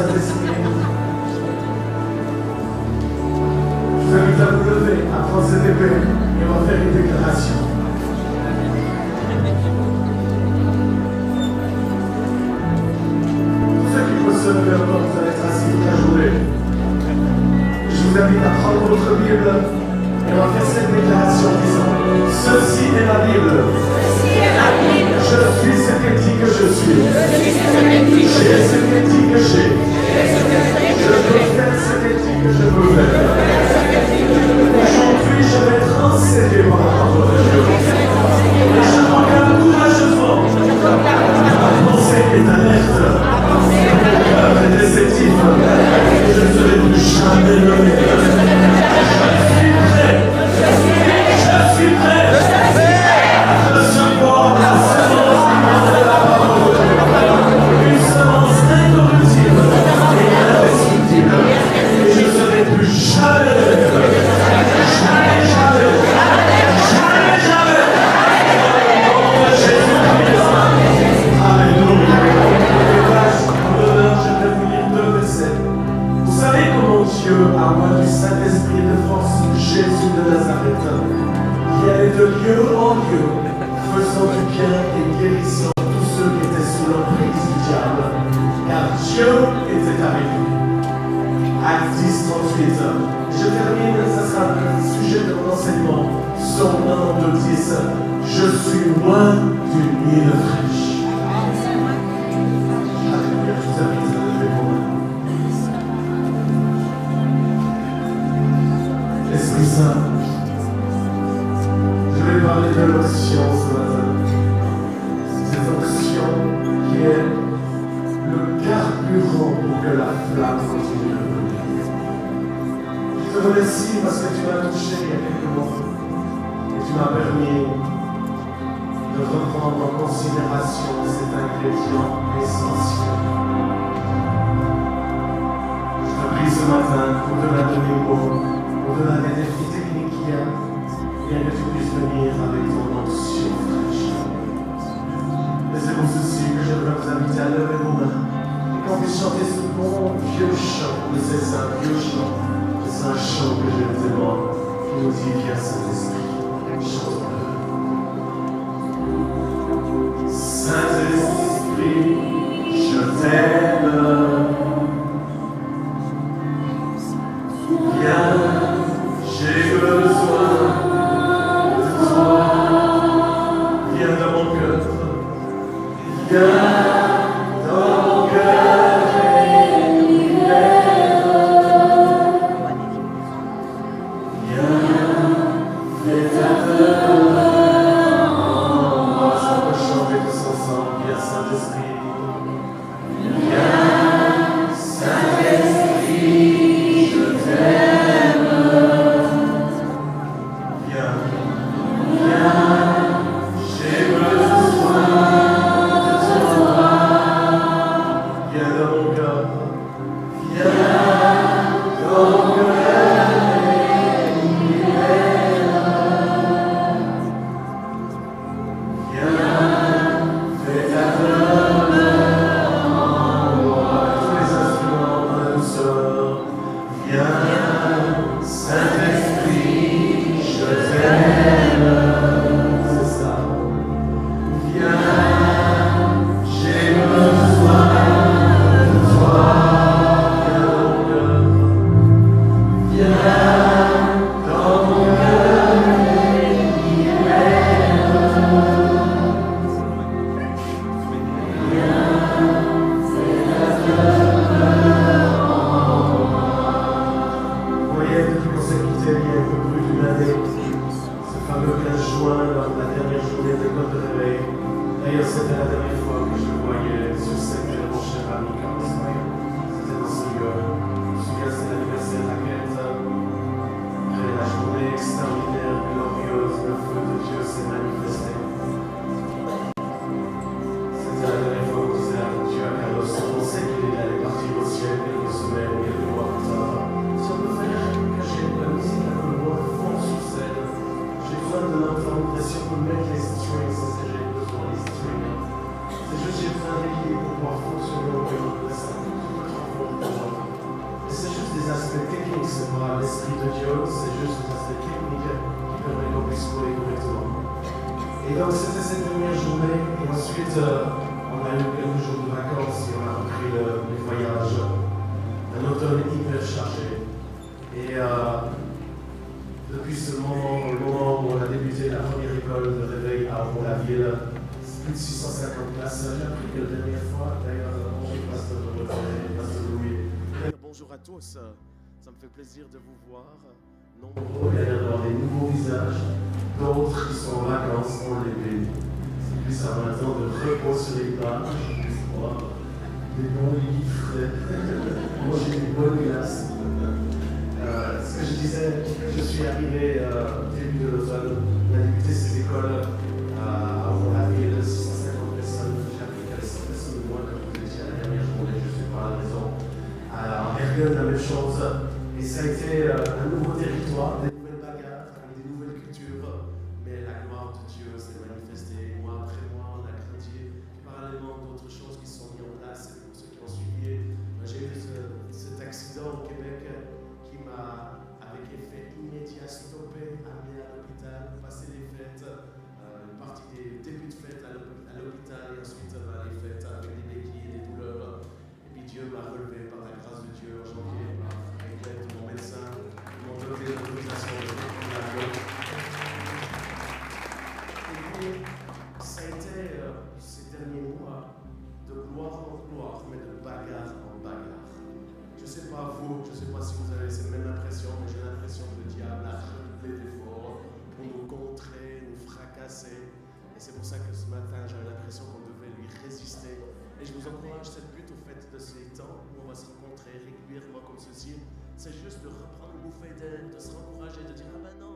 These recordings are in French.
Saint-Esprit. Je vous invite à vous lever, à prendre cette épée et on va faire une déclaration. Tous ceux qui peuvent se lever encore, vous allez être assis toute la journée. Je vous invite à prendre votre Bible et on va faire cette déclaration en disant: ceci est la Bible. Je suis ce qu'elle dit que je suis. J'ai ce qu'elle dit que j'ai. Je peux faire ce qu'elle dit que je peux faire. Aujourd'hui, je vais être enseigné par la parole de Dieu. Et je m'engage courageusement. Ma pensée est alerte. Mon cœur est réceptif. Je ne serai plus jamais levé. Je suis prêt. Recevoir la semence de la parole de Dieu. Une semence incorruptible et indestructible. Et je ne serai plus jamais levé. Dieu a moi du Saint-Esprit et de force Jésus de Nazareth, qui allait de lieu en lieu, faisant du bien et guérissant tous ceux qui étaient sous l'emprise du diable, car Dieu était avec lui. Acte 10, 38. Je termine, ça sera le sujet de mon enseignement. Psaume 92, 10. Je suis loin d'une île fraîche. Alléluia, je vous invite à lever vos mains. Esprit Saint, je vais parler de l'onction ce matin. Cette onction qui est le carburant pour que la flamme continue de brûler. Je te remercie parce que tu m'as touché il y a quelques mois et tu m'as permis de reprendre en considération cet ingrédient essentiel. Je te prie ce matin, au-delà de mes mots, au-delà des défis techniques qu'il y a, bien que tu puisses venir avec ton onction fraîche. Mais c'est pour ceci que j'aimerais vous inviter à lever vos mains et qu'on puisse chanter ce bon vieux chant. Mais c'est un vieux chant, c'est un chant que j'aime tellement, qui nous dit: viens Saint-Esprit, chante-le. Saint-Esprit, je t'aime. Viens. J'ai besoin de toi. Viens dans mon cœur. Viens dans mon cœur et libère. Viens, fais ta demeure en moi. On peut chanter tous ensemble. Viens Saint-Esprit. Viens Saint-Esprit, je t'aime. J'ai besoin de l'Esprit de Dieu, c'est juste un aspect technique qui permet qu'on puisse couler correctement. Et donc c'était cette première journée, et ensuite on a eu quelques jours de vacances et on a repris le voyage. Un automne hyper chargé. Et depuis le moment où on a débuté la première école de réveil à Auvon-la-Ville, plus de 650 places. J'ai appris que la dernière fois, d'ailleurs, bonjour Pasteur Louis. Bonjour à tous, ça me fait plaisir de vous voir. Nombreux, il y a d'avoir des nouveaux visages, d'autres qui sont en vacances, on les bénit. C'est plus un temps de repos sur les pages, des bons lits frais, manger des bonnes glaces. Ce que je disais, je suis arrivé au début de l'automne, on a débuté ces écoles à Auvon-la-Ville, 650 personnes, j'ai appris qu'il y avait 100 personnes de moins comme vous étiez à la dernière journée, je ne sais pas la raison. En Ergun, la même chose, et ça a été un nouveau territoire, des nouvelles bagarres, avec des nouvelles cultures, mais la gloire de Dieu s'est manifestée mois après mois, on a grandi, parallèlement d'autres choses qui sont mises en place, et pour ceux qui ont suivi, j'ai eu cet accident au Québec qui m'a, avec effet immédiat, stoppé, amené à l'hôpital, passé les fêtes, une partie des débuts de fête à l'hôpital, et ensuite les fêtes avec des béquilles, des douleurs. Et puis Dieu m'a relevé par la grâce de Dieu en janvier, avec l'aide de mon médecin, ils m'ont donné l'autorisation de prendre l'avion. Et puis, ça a été ces derniers mois de gloire en gloire, mais de bagarre en bagarre. Je ne sais pas vous, je ne sais pas si vous avez cette même impression, mais j'ai l'impression que le diable a redoublé d'efforts pour nous contrer, nous fracasser. Et c'est pour ça que ce matin, j'avais l'impression qu'on devait lui résister. Et je vous encourage, c'est le but au fait de ces temps où on va se rencontrer régulièrement comme ceci. C'est juste de reprendre une bouffée d'air, de se rencourager, de dire ah ben non,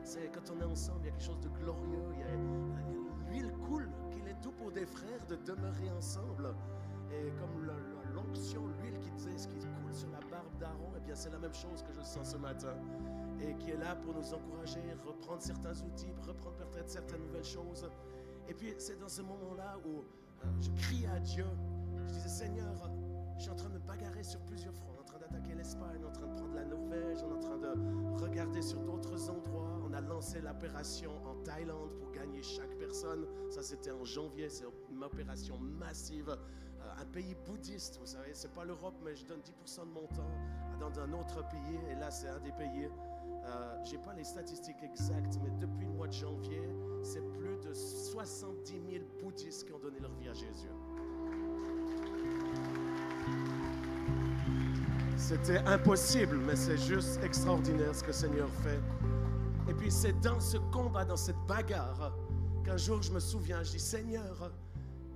c'est quand on est ensemble, il y a quelque chose de glorieux, l'huile coule, qu'il est tout pour des frères de demeurer ensemble. Et comme l'onction, l'huile qui disait ce qui coule sur la barbe d'Aaron, eh bien c'est la même chose que je sens ce matin. Et qui est là pour nous encourager, reprendre certains outils, reprendre peut-être certaines nouvelles choses. Et puis c'est dans ce moment-là où je crie à Dieu. Je disais Seigneur, je suis en train de me bagarrer sur plusieurs fronts. On est en train d'attaquer l'Espagne, on est en train de prendre la Norvège, on est en train de regarder sur d'autres endroits. On a lancé l'opération en Thaïlande pour gagner chaque personne. Ça c'était en janvier, c'est une opération massive. Un pays bouddhiste, vous savez, c'est pas l'Europe, mais je donne 10% de mon temps dans un autre pays, et là c'est un des pays. J'ai pas les statistiques exactes, mais depuis le mois de janvier, c'est plus de 70 000 bouddhistes qui ont donné leur vie à Jésus. C'était impossible, mais c'est juste extraordinaire ce que le Seigneur fait. Et puis c'est dans ce combat, dans cette bagarre, qu'un jour je me souviens, je dis Seigneur,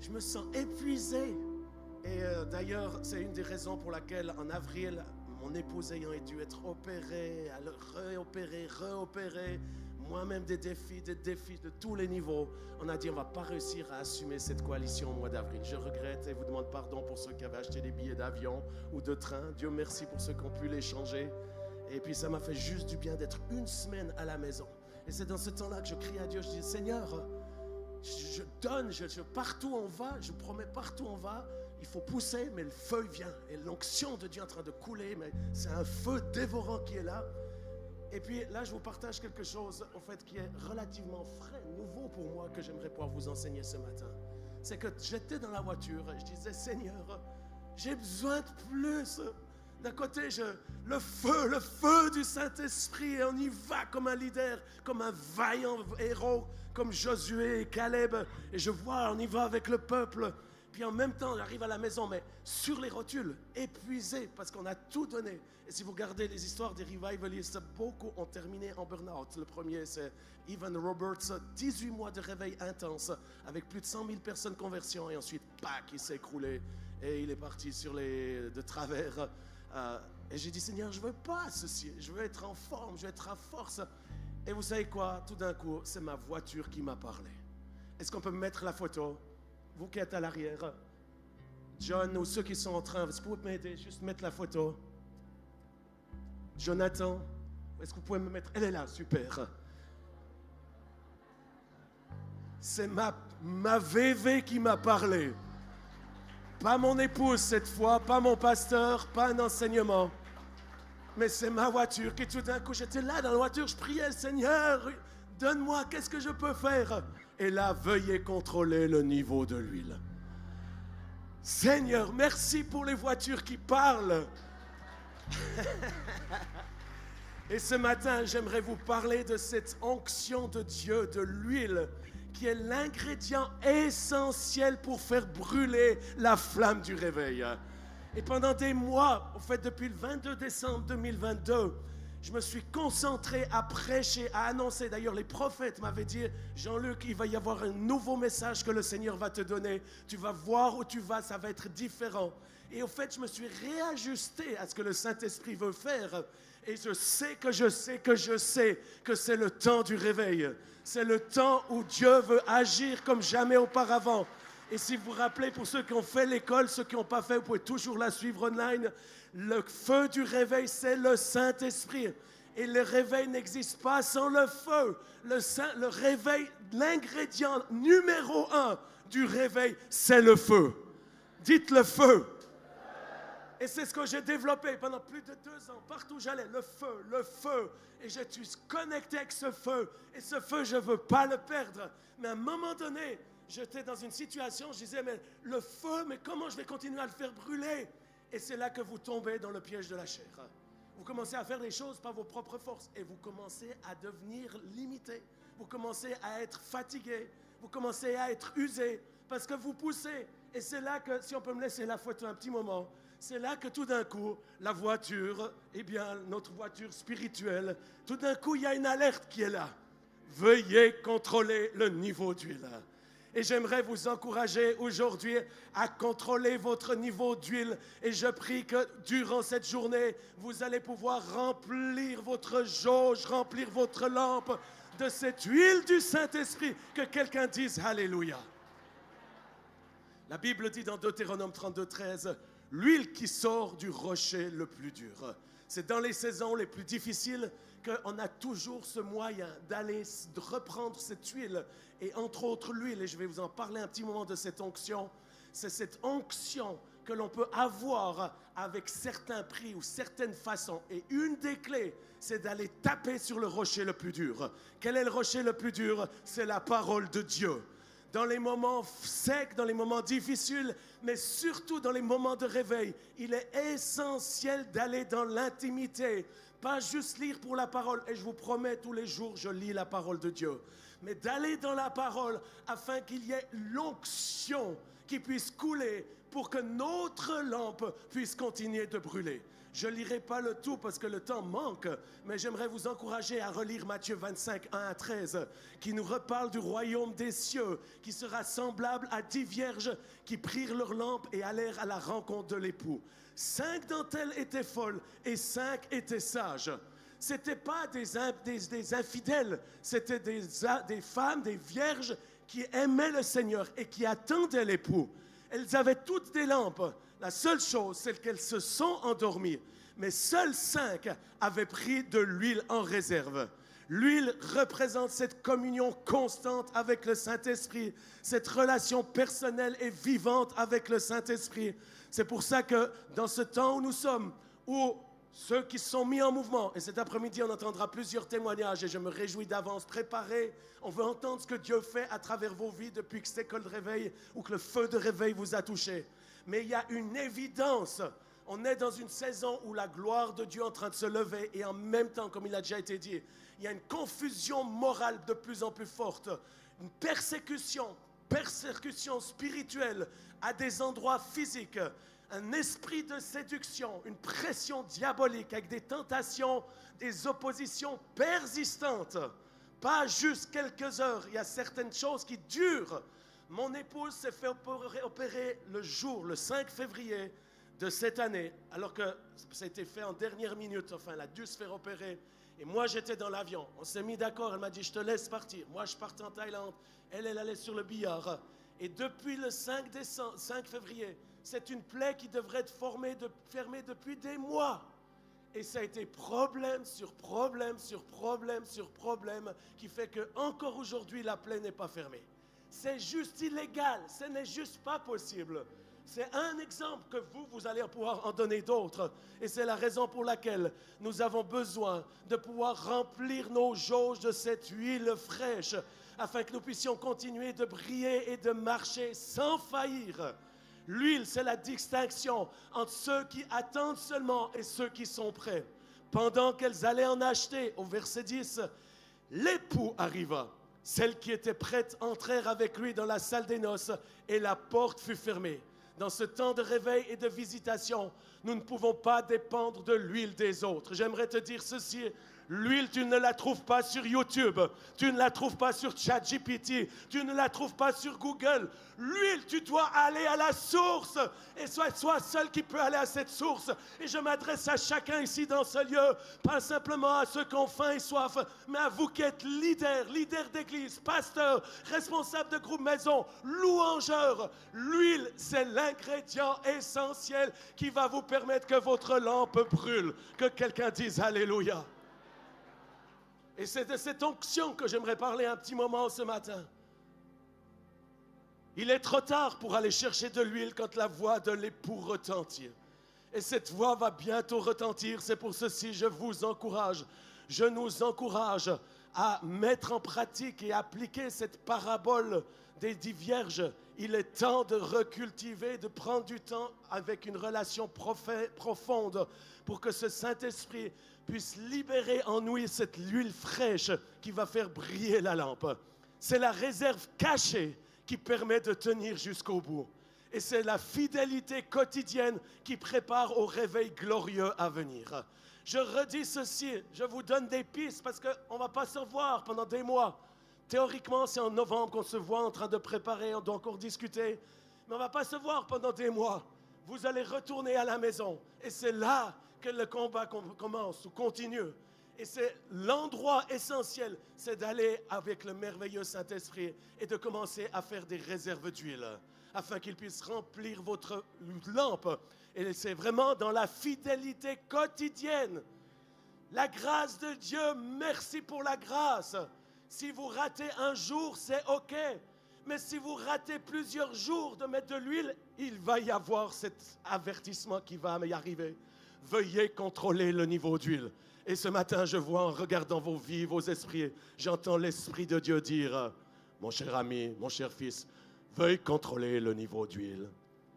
je me sens épuisé. Et d'ailleurs, c'est une des raisons pour laquelle en avril, mon épouse ayant dû être opérée, réopérée, moi-même des défis de tous les niveaux, on a dit on ne va pas réussir à assumer cette coalition au mois d'avril. Je regrette et vous demande pardon pour ceux qui avaient acheté des billets d'avion ou de train. Dieu merci pour ceux qui ont pu les changer. Et puis ça m'a fait juste du bien d'être une semaine à la maison. Et c'est dans ce temps-là que je crie à Dieu, je dis Seigneur, je donne, partout on va, je promets partout on va, il faut pousser, mais le feu vient. Et l'onction de Dieu est en train de couler, mais c'est un feu dévorant qui est là. Et puis là, je vous partage quelque chose, en fait, qui est relativement frais, nouveau pour moi, que j'aimerais pouvoir vous enseigner ce matin. C'est que j'étais dans la voiture et je disais, Seigneur, j'ai besoin de plus. D'un côté, le feu du Saint-Esprit, et on y va comme un leader, comme un vaillant héros, comme Josué et Caleb. Et je vois, on y va avec le peuple. Puis en même temps, j'arrive à la maison, mais sur les rotules, épuisé, parce qu'on a tout donné. Et si vous regardez les histoires des revivalistes, beaucoup ont terminé en burn-out. Le premier, c'est Evan Roberts, 18 mois de réveil intense, avec plus de 100 000 personnes conversion, et ensuite, pac, il s'est écroulé, et il est parti de travers. Et j'ai dit, Seigneur, je ne veux pas ceci, je veux être en forme, je veux être à force. Et vous savez quoi, tout d'un coup, c'est ma voiture qui m'a parlé. Est-ce qu'on peut me mettre la photo? Vous qui êtes à l'arrière, John ou ceux qui sont en train, est-ce que vous pouvez m'aider, juste mettre la photo? Jonathan, est-ce que vous pouvez me mettre? Elle est là, super. C'est ma VV qui m'a parlé. Pas mon épouse cette fois, pas mon pasteur, pas un enseignement. Mais c'est ma voiture qui tout d'un coup, j'étais là dans la voiture, je priais, Seigneur, donne-moi, qu'est-ce que je peux faire? Et là, veuillez contrôler le niveau de l'huile. Seigneur, merci pour les voitures qui parlent. Et ce matin, j'aimerais vous parler de cette onction de Dieu, de l'huile, qui est l'ingrédient essentiel pour faire brûler la flamme du réveil. Et pendant des mois, en fait depuis le 22 décembre 2022, je me suis concentré à prêcher, à annoncer. D'ailleurs, les prophètes m'avaient dit, Jean-Luc, il va y avoir un nouveau message que le Seigneur va te donner. Tu vas voir où tu vas, ça va être différent. Et au fait, je me suis réajusté à ce que le Saint-Esprit veut faire. Et je sais que c'est le temps du réveil. C'est le temps où Dieu veut agir comme jamais auparavant. Et si vous vous rappelez, pour ceux qui ont fait l'école, ceux qui n'ont pas fait, vous pouvez toujours la suivre online. Le feu du réveil, c'est le Saint-Esprit. Et le réveil n'existe pas sans le feu. Le réveil, l'ingrédient numéro 1 du réveil, c'est le feu. Dites le feu. Et c'est ce que j'ai développé pendant plus de 2 ans. Partout où j'allais, le feu. Et je suis connecté avec ce feu. Et ce feu, je ne veux pas le perdre. Mais à un moment donné, j'étais dans une situation, je disais, mais le feu, mais comment je vais continuer à le faire brûler? Et c'est là que vous tombez dans le piège de la chair. Vous commencez à faire des choses par vos propres forces. Et vous commencez à devenir limité. Vous commencez à être fatigué. Vous commencez à être usé. Parce que vous poussez. Et c'est là que, si on peut me laisser la photo un petit moment, c'est là que tout d'un coup, la voiture, eh bien, notre voiture spirituelle, tout d'un coup, il y a une alerte qui est là. Veuillez contrôler le niveau d'huile. Et j'aimerais vous encourager aujourd'hui à contrôler votre niveau d'huile. Et je prie que durant cette journée, vous allez pouvoir remplir votre jauge, remplir votre lampe de cette huile du Saint-Esprit. Que quelqu'un dise Alléluia. La Bible dit dans Deutéronome 32, 13, l'huile qui sort du rocher le plus dur. C'est dans les saisons les plus difficiles qu'on a toujours ce moyen d'aller reprendre cette huile. Et entre autres l'huile, et je vais vous en parler un petit moment de cette onction, c'est cette onction que l'on peut avoir avec certains prix ou certaines façons. Et une des clés, c'est d'aller taper sur le rocher le plus dur. Quel est le rocher le plus dur? C'est la parole de Dieu. Dans les moments secs, dans les moments difficiles, mais surtout dans les moments de réveil, il est essentiel d'aller dans l'intimité. Pas juste lire pour la parole, et je vous promets, tous les jours, je lis la parole de Dieu. Mais d'aller dans la parole afin qu'il y ait l'onction qui puisse couler pour que notre lampe puisse continuer de brûler. Je ne lirai pas le tout parce que le temps manque, mais j'aimerais vous encourager à relire Matthieu 25, 1 à 13, qui nous reparle du royaume des cieux, qui sera semblable à 10 vierges qui prirent leurs lampes et allèrent à la rencontre de l'époux. 5 d'entre elles étaient folles et 5 étaient sages. Ce n'étaient pas des infidèles, c'était des femmes, des vierges qui aimaient le Seigneur et qui attendaient l'époux. Elles avaient toutes des lampes. La seule chose, c'est qu'elles se sont endormies. Mais seules 5 avaient pris de l'huile en réserve. L'huile représente cette communion constante avec le Saint-Esprit, cette relation personnelle et vivante avec le Saint-Esprit. C'est pour ça que dans ce temps où nous sommes, où ceux qui sont mis en mouvement, et cet après-midi on entendra plusieurs témoignages et je me réjouis d'avance, préparez, on veut entendre ce que Dieu fait à travers vos vies depuis que cette école de réveil ou que le feu de réveil vous a touché. Mais il y a une évidence, on est dans une saison où la gloire de Dieu est en train de se lever et en même temps, comme il a déjà été dit, il y a une confusion morale de plus en plus forte, une persécution spirituelle à des endroits physiques, un esprit de séduction, une pression diabolique avec des tentations, des oppositions persistantes. Pas juste quelques heures, il y a certaines choses qui durent. Mon épouse s'est fait opérer le 5 février de cette année, alors que ça a été fait en dernière minute, enfin elle a dû se faire opérer. Et moi j'étais dans l'avion, on s'est mis d'accord, elle m'a dit je te laisse partir. Moi je partais en Thaïlande, elle allait sur le billard. Et depuis le 5 février, c'est une plaie qui devrait être fermée depuis des mois. Et ça a été problème sur problème sur problème sur problème qui fait qu'encore aujourd'hui, la plaie n'est pas fermée. C'est juste illégal, ce n'est juste pas possible. C'est un exemple que vous allez pouvoir en donner d'autres. Et c'est la raison pour laquelle nous avons besoin de pouvoir remplir nos jauges de cette huile fraîche afin que nous puissions continuer de briller et de marcher sans faillir. L'huile, c'est la distinction entre ceux qui attendent seulement et ceux qui sont prêts. Pendant qu'elles allaient en acheter, au verset 10, l'époux arriva. Celles qui étaient prêtes entrèrent avec lui dans la salle des noces et la porte fut fermée. Dans ce temps de réveil et de visitation, nous ne pouvons pas dépendre de l'huile des autres. J'aimerais te dire ceci, l'huile, tu ne la trouves pas sur YouTube, tu ne la trouves pas sur ChatGPT, tu ne la trouves pas sur Google. L'huile, tu dois aller à la source et sois seul qui peut aller à cette source. Et je m'adresse à chacun ici dans ce lieu, pas simplement à ceux qui ont faim et soif, mais à vous qui êtes leader d'église, pasteur, responsable de groupe maison, louangeur. L'huile, c'est l'ingrédient essentiel qui va vous permettre que votre lampe brûle, que quelqu'un dise Alléluia. Et c'est de cette onction que j'aimerais parler un petit moment ce matin. Il est trop tard pour aller chercher de l'huile quand la voix de l'époux retentit. Et cette voix va bientôt retentir. C'est pour ceci, je nous encourage à mettre en pratique et appliquer cette parabole des 10 vierges. Il est temps de recultiver, de prendre du temps avec une relation profonde pour que ce Saint-Esprit puisse libérer en nous cette huile fraîche qui va faire briller la lampe. C'est la réserve cachée qui permet de tenir jusqu'au bout. Et c'est la fidélité quotidienne qui prépare au réveil glorieux à venir. Je redis ceci, je vous donne des pistes parce qu'on ne va pas se voir pendant des mois. Théoriquement, c'est en novembre qu'on se voit en train de préparer, on doit encore discuter. Mais on ne va pas se voir pendant des mois. Vous allez retourner à la maison. Et c'est là que le combat commence ou continue. Et c'est l'endroit essentiel, c'est d'aller avec le merveilleux Saint-Esprit et de commencer à faire des réserves d'huile afin qu'il puisse remplir votre lampe. Et c'est vraiment dans la fidélité quotidienne. La grâce de Dieu, merci pour la grâce. Si vous ratez un jour, c'est OK. Mais si vous ratez plusieurs jours de mettre de l'huile, il va y avoir cet avertissement qui va y arriver. Veuillez contrôler le niveau d'huile. Et ce matin, je vois en regardant vos vies, vos esprits, j'entends l'Esprit de Dieu dire, mon cher ami, mon cher fils, veuille contrôler le niveau d'huile.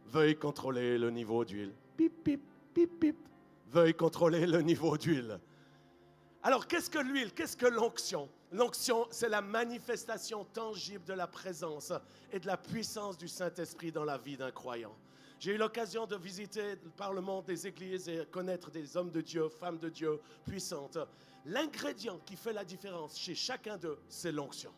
Veuille contrôler le niveau d'huile. Pip, pip, pip, pip. Veuille contrôler le niveau d'huile. Alors, qu'est-ce que l'huile? Qu'est-ce que l'onction? L'onction, c'est la manifestation tangible de la présence et de la puissance du Saint-Esprit dans la vie d'un croyant. J'ai eu l'occasion de visiter par le monde des églises et connaître des hommes de Dieu, femmes de Dieu puissantes. L'ingrédient qui fait la différence chez chacun d'eux, c'est l'onction.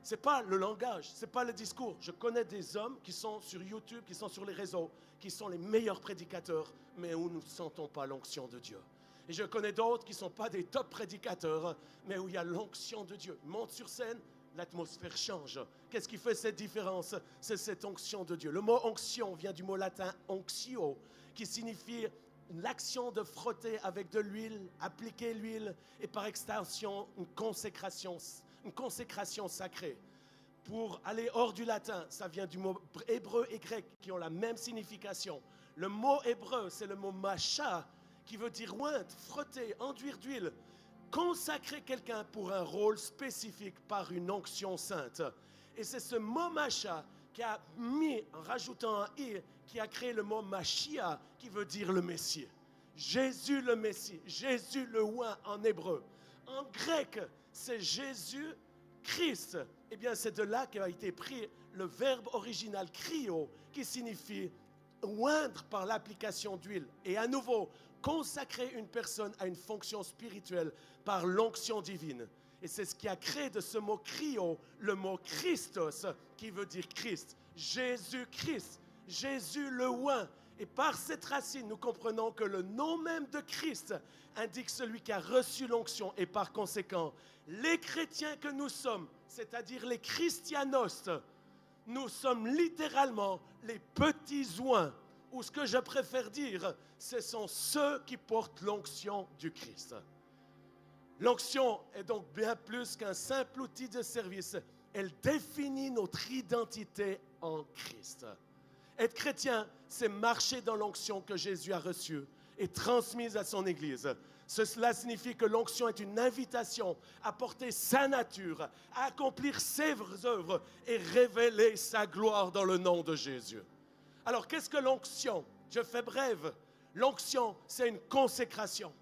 Ce n'est pas le langage, ce n'est pas le discours. Je connais des hommes qui sont sur YouTube, qui sont sur les réseaux, qui sont les meilleurs prédicateurs, mais où nous ne sentons pas l'onction de Dieu. Et je connais d'autres qui ne sont pas des top prédicateurs, mais où il y a l'onction de Dieu. Ils montent sur scène, l'atmosphère change. Qu'est-ce qui fait cette différence? C'est cette onction de Dieu. Le mot onction vient du mot latin onctio, qui signifie l'action de frotter avec de l'huile, appliquer l'huile, et par extension, une consécration sacrée. Pour aller hors du latin, ça vient du mot hébreu et grec qui ont la même signification. Le mot hébreu, c'est le mot macha, qui veut dire oindre, frotter, enduire d'huile. Consacrer quelqu'un pour un rôle spécifique par une onction sainte. Et c'est ce mot macha qui a mis, en rajoutant un i, qui a créé le mot machia, qui veut dire le Messie. Jésus le Messie, Jésus le oint en hébreu. En grec, c'est Jésus Christ. Eh bien, c'est de là qu'a été pris le verbe original kryo, qui signifie oindre par l'application d'huile. Et à nouveau, consacrer une personne à une fonction spirituelle par l'onction divine. Et c'est ce qui a créé de ce mot kryo le mot Christos, qui veut dire Christ. Jésus-Christ, Jésus le oint. Et par cette racine, nous comprenons que le nom même de Christ indique celui qui a reçu l'onction. Et par conséquent, les chrétiens que nous sommes, c'est-à-dire les christianos, nous sommes littéralement les petits oints, ou ce que je préfère dire, ce sont ceux qui portent l'onction du Christ. L'onction est donc bien plus qu'un simple outil de service. Elle définit notre identité en Christ. Être chrétien, c'est marcher dans l'onction que Jésus a reçue et transmise à son Église. Cela signifie que l'onction est une invitation à porter sa nature, à accomplir ses œuvres et révéler sa gloire dans le nom de Jésus. Alors, qu'est-ce que l'onction? Je fais bref. L'onction, c'est une consécration.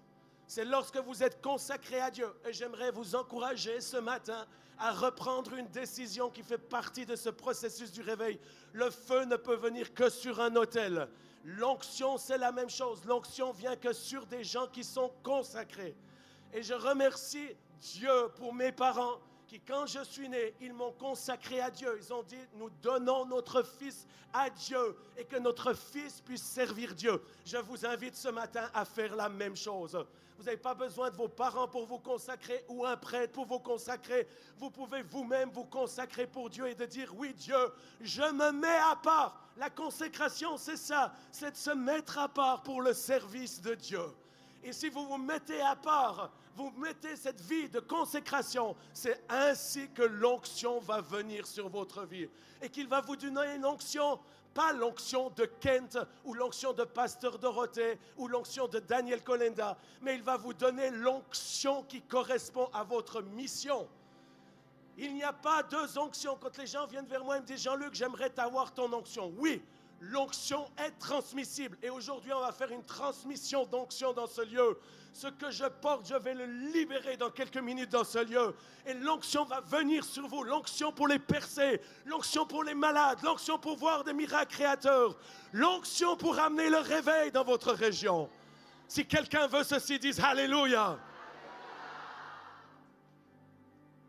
C'est lorsque vous êtes consacré à Dieu. Et j'aimerais vous encourager ce matin à reprendre une décision qui fait partie de ce processus du réveil. Le feu ne peut venir que sur un autel. L'onction, c'est la même chose. L'onction vient que sur des gens qui sont consacrés. Et je remercie Dieu pour mes parents qui, quand je suis né, ils m'ont consacré à Dieu. Ils ont dit, nous donnons notre fils à Dieu et que notre fils puisse servir Dieu. Je vous invite ce matin à faire la même chose. Vous n'avez pas besoin de vos parents pour vous consacrer ou un prêtre pour vous consacrer. Vous pouvez vous-même vous consacrer pour Dieu et de dire, oui Dieu, je me mets à part. La consécration, c'est ça, c'est de se mettre à part pour le service de Dieu. Et si vous vous mettez à part, vous mettez cette vie de consécration, c'est ainsi que l'onction va venir sur votre vie. Et qu'il va vous donner une onction, pas l'onction de Kent ou l'onction de Pasteur Dorothée ou l'onction de Daniel Kolenda, mais il va vous donner l'onction qui correspond à votre mission. Il n'y a pas deux onctions. Quand les gens viennent vers moi et me disent « Jean-Luc, j'aimerais t'avoir ton onction ». Oui, l'onction est transmissible. Et aujourd'hui, on va faire une transmission d'onction dans ce lieu. Ce que je porte, je vais le libérer dans quelques minutes dans ce lieu. Et l'onction va venir sur vous. L'onction pour les percées, l'onction pour les malades, l'onction pour voir des miracles créateurs, l'onction pour amener le réveil dans votre région. Si quelqu'un veut ceci, dise « Alléluia ».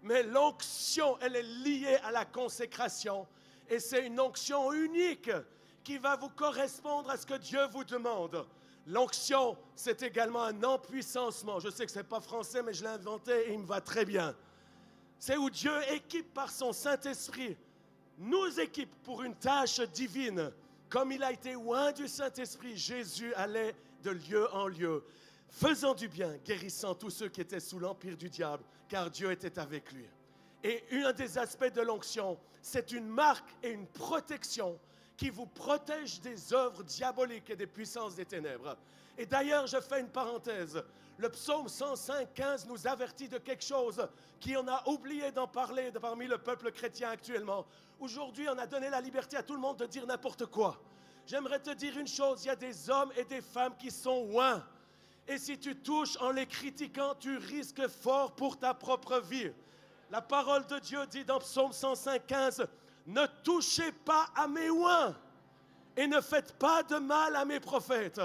Mais l'onction, elle est liée à la consécration. Et c'est une onction unique qui va vous correspondre à ce que Dieu vous demande. L'onction, c'est également un empuissancement. Je sais que ce n'est pas français, mais je l'ai inventé et il me va très bien. C'est où Dieu équipe par son Saint-Esprit, nous équipe pour une tâche divine. Comme il a été oint du Saint-Esprit, Jésus allait de lieu en lieu, faisant du bien, guérissant tous ceux qui étaient sous l'empire du diable, car Dieu était avec lui. Et un des aspects de l'onction, c'est une marque et une protection qui vous protège des œuvres diaboliques et des puissances des ténèbres. Et d'ailleurs, je fais une parenthèse. Le psaume 105:15 nous avertit de quelque chose qu'on a oublié d'en parler parmi le peuple chrétien actuellement. Aujourd'hui, on a donné la liberté à tout le monde de dire n'importe quoi. J'aimerais te dire une chose, il y a des hommes et des femmes qui sont oints. Et si tu touches en les critiquant, tu risques fort pour ta propre vie. La parole de Dieu dit dans Psaume 105:15, « Ne touchez pas à mes oints et ne faites pas de mal à mes prophètes. »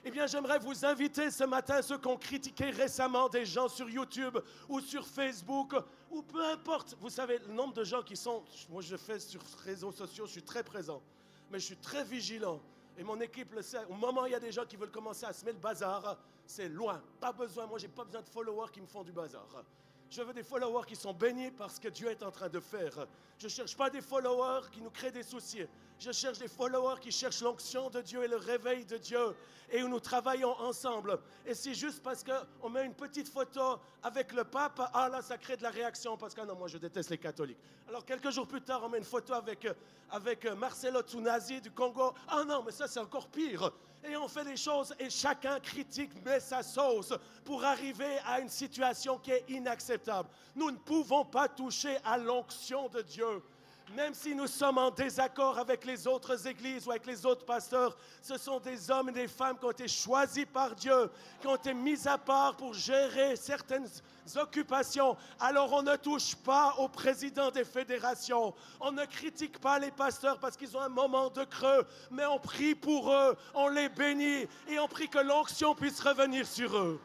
Eh bien, j'aimerais vous inviter ce matin, ceux qui ont critiqué récemment des gens sur YouTube ou sur Facebook, ou peu importe. Vous savez, le nombre de gens qui sont... Moi, je fais sur les réseaux sociaux, je suis très présent, mais je suis très vigilant. Et mon équipe le sait. Au moment où il y a des gens qui veulent commencer à semer le bazar, c'est loin. Pas besoin. Moi, je n'ai pas besoin de followers qui me font du bazar. Je veux des followers qui sont bénis par ce que Dieu est en train de faire. Je ne cherche pas des followers qui nous créent des soucis. Je cherche des followers qui cherchent l'onction de Dieu et le réveil de Dieu et où nous travaillons ensemble. Et c'est juste parce qu'on met une petite photo avec le pape, ah là, ça crée de la réaction parce que non, moi je déteste les catholiques. Alors quelques jours plus tard, on met une photo avec Marcelo Tsunasi du Congo. Ah non, mais ça c'est encore pire. Et on fait des choses et chacun critique, met sa sauce pour arriver à une situation qui est inacceptable. Nous ne pouvons pas toucher à l'onction de Dieu. Même si nous sommes en désaccord avec les autres églises ou avec les autres pasteurs, ce sont des hommes et des femmes qui ont été choisis par Dieu, qui ont été mis à part pour gérer certaines occupations. Alors on ne touche pas aux présidents des fédérations, on ne critique pas les pasteurs parce qu'ils ont un moment de creux, mais on prie pour eux, on les bénit et on prie que l'onction puisse revenir sur eux.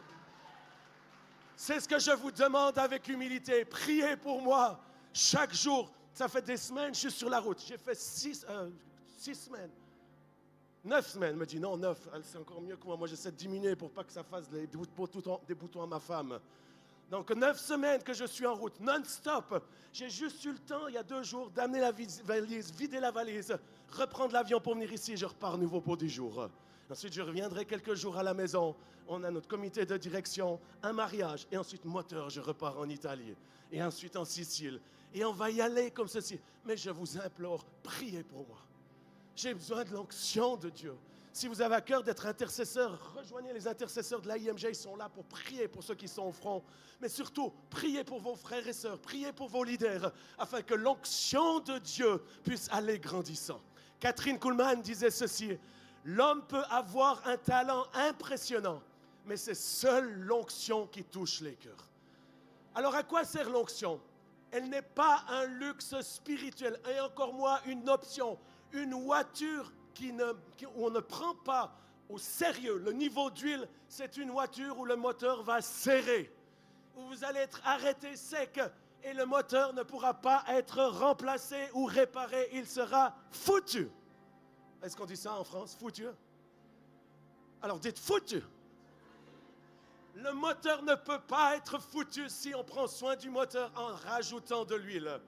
C'est ce que je vous demande avec humilité. Priez pour moi chaque jour. Ça fait des semaines, je suis sur la route. J'ai fait 6 semaines. 9 semaines, me dit non, 9. C'est encore mieux que moi. Moi, j'essaie de diminuer pour pas que ça fasse des boutons à ma femme. Donc, 9 semaines que je suis en route, non-stop. J'ai juste eu le temps, il y a 2 jours, d'amener la valise, vider la valise, reprendre l'avion pour venir ici. Je repars nouveau pour 10 jours. Ensuite, je reviendrai quelques jours à la maison. On a notre comité de direction, un mariage. Et ensuite, moteur, je repars en Italie. Et ensuite en Sicile. Et on va y aller comme ceci. Mais je vous implore, priez pour moi. J'ai besoin de l'onction de Dieu. Si vous avez à cœur d'être intercesseur, rejoignez les intercesseurs de l'AIMG. Ils sont là pour prier pour ceux qui sont au front. Mais surtout, priez pour vos frères et sœurs, priez pour vos leaders, afin que l'onction de Dieu puisse aller grandissant. Catherine Kuhlman disait ceci: l'homme peut avoir un talent impressionnant, mais c'est seule l'onction qui touche les cœurs. Alors à quoi sert l'onction? Elle n'est pas un luxe spirituel, et encore moins une option, une voiture où on ne prend pas au sérieux le niveau d'huile. C'est une voiture où le moteur va serrer, où vous allez être arrêté sec et le moteur ne pourra pas être remplacé ou réparé, il sera foutu. Est-ce qu'on dit ça en France, foutu? Alors dites foutu. Le moteur ne peut pas être foutu si on prend soin du moteur en rajoutant de l'huile.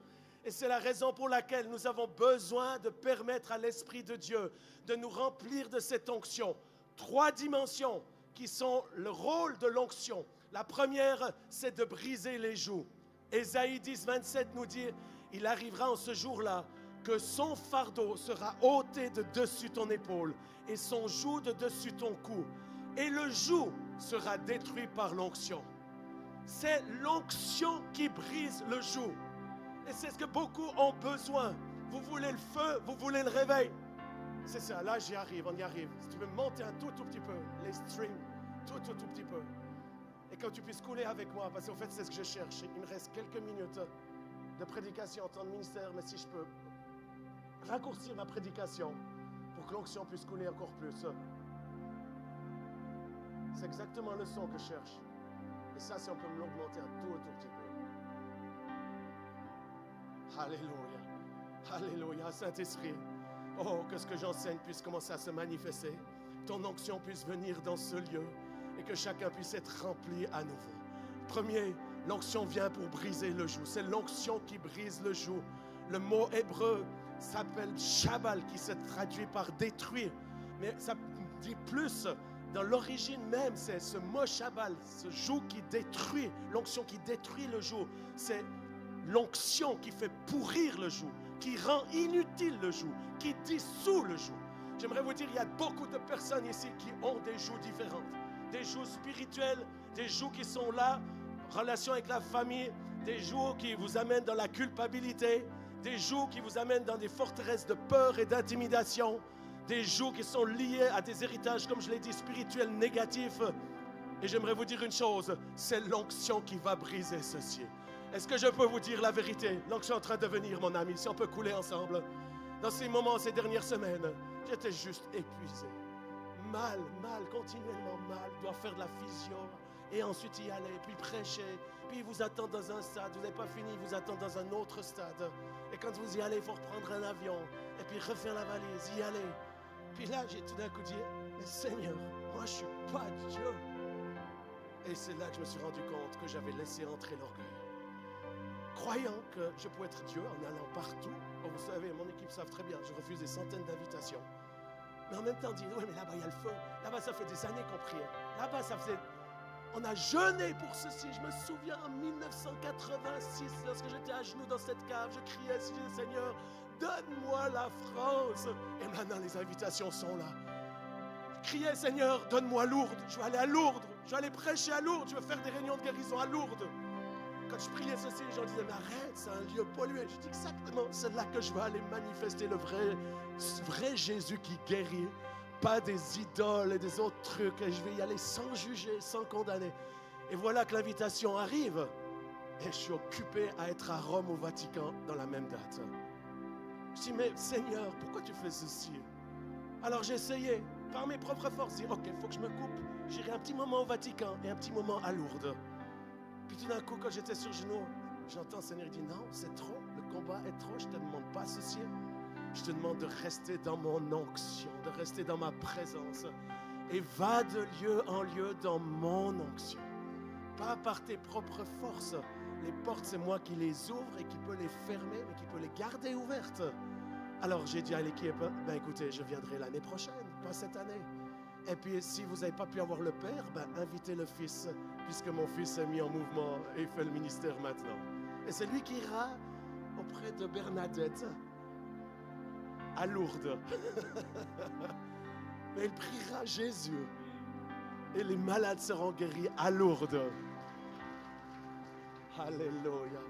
Et c'est la raison pour laquelle nous avons besoin de permettre à l'Esprit de Dieu de nous remplir de cette onction. 3 dimensions qui sont le rôle de l'onction. La première, c'est de briser les jougs. Ésaïe 10, 27 nous dit: il arrivera en ce jour-là que son fardeau sera ôté de dessus ton épaule et son joug de dessus ton cou. Et le joug sera détruit par l'onction. C'est l'onction qui brise le joug. Et c'est ce que beaucoup ont besoin. Vous voulez le feu, vous voulez le réveil. C'est ça, là j'y arrive, on y arrive. Si tu veux monter un tout petit peu, les strings, tout petit peu. Et que tu puisses couler avec moi, parce qu'en fait c'est ce que je cherche. Il me reste quelques minutes de prédication en temps de ministère, mais si je peux raccourcir ma prédication pour que l'onction puisse couler encore plus. C'est exactement le son que je cherche. Et ça, si on peut me l'augmenter un tout petit peu. Alléluia. Alléluia, Saint-Esprit. Oh, que ce que j'enseigne puisse commencer à se manifester. Ton onction puisse venir dans ce lieu et que chacun puisse être rempli à nouveau. Premier, l'onction vient pour briser le joug. C'est l'onction qui brise le joug. Le mot hébreu s'appelle shabal, qui se traduit par détruire. Mais ça dit plus, dans l'origine même, c'est ce mot shabal, ce joug qui détruit, l'onction qui détruit le joug. C'est l'onction qui fait pourrir le joug, qui rend inutile le joug, qui dissout le joug. J'aimerais vous dire, il y a beaucoup de personnes ici qui ont des jougs différentes. Des jougs spirituels, des jougs qui sont là, relation avec la famille, des jougs qui vous amènent dans la culpabilité, des jougs qui vous amènent dans des forteresses de peur et d'intimidation, des jougs qui sont liés à des héritages, comme je l'ai dit, spirituels négatifs. Et j'aimerais vous dire une chose, c'est l'onction qui va briser ceci. Est-ce que je peux vous dire la vérité? L'onction est en train de venir, mon ami, si on peut couler ensemble. Dans ces moments, ces dernières semaines, j'étais juste épuisé. Mal, continuellement mal. Je dois faire de la physio et ensuite y aller, puis prêcher. Puis il vous attend dans un stade, vous n'avez pas fini, il vous attend dans un autre stade. Et quand vous y allez, il faut reprendre un avion et puis refaire la valise, y aller. Puis là, j'ai tout d'un coup dit, mais Seigneur, moi je ne suis pas Dieu. Et c'est là que je me suis rendu compte que j'avais laissé entrer l'orgueil. Croyant que je pouvais être Dieu en allant partout. Oh, vous savez, mon équipe savent très bien, je refuse des centaines d'invitations. Mais en même temps, dire, oui, mais là-bas, il y a le feu. Là-bas, ça fait des années qu'on priait. Là-bas, ça faisait... On a jeûné pour ceci. Je me souviens en 1986, lorsque j'étais à genoux dans cette cave, je criais, Seigneur, donne-moi la France. Et maintenant, les invitations sont là. Je criais, Seigneur, donne-moi Lourdes. Je vais aller à Lourdes. Je vais aller prêcher à Lourdes. Je vais faire des réunions de guérison à Lourdes. Quand je priais ceci, les gens disaient, mais arrête, c'est un lieu pollué. Je dis exactement, c'est là que je vais aller manifester le vrai Jésus qui guérit. Pas des idoles et des autres trucs. Et je vais y aller sans juger, sans condamner. Et voilà que l'invitation arrive. Et je suis occupé à être à Rome, au Vatican, dans la même date. Je dis, mais Seigneur, pourquoi tu fais ceci? Alors j'ai essayé, par mes propres forces, dire, ok, il faut que je me coupe. J'irai un petit moment au Vatican et un petit moment à Lourdes. Puis tout d'un coup, quand j'étais sur genoux, j'entends le Seigneur dire, non, c'est trop, le combat est trop, je ne te demande pas ceci. Je te demande de rester dans mon onction, de rester dans ma présence. Et va de lieu en lieu dans mon onction. Pas par tes propres forces. Les portes, c'est moi qui les ouvre et qui peux les fermer, mais qui peut les garder ouvertes. Alors j'ai dit à l'équipe, ben écoutez, je viendrai l'année prochaine, pas cette année. Et puis si vous n'avez pas pu avoir le Père, ben invitez le Fils, puisque mon Fils est mis en mouvement et il fait le ministère maintenant. Et c'est lui qui ira auprès de Bernadette. à Lourdes. Mais il priera Jésus. Et les malades seront guéris à Lourdes. Alléluia.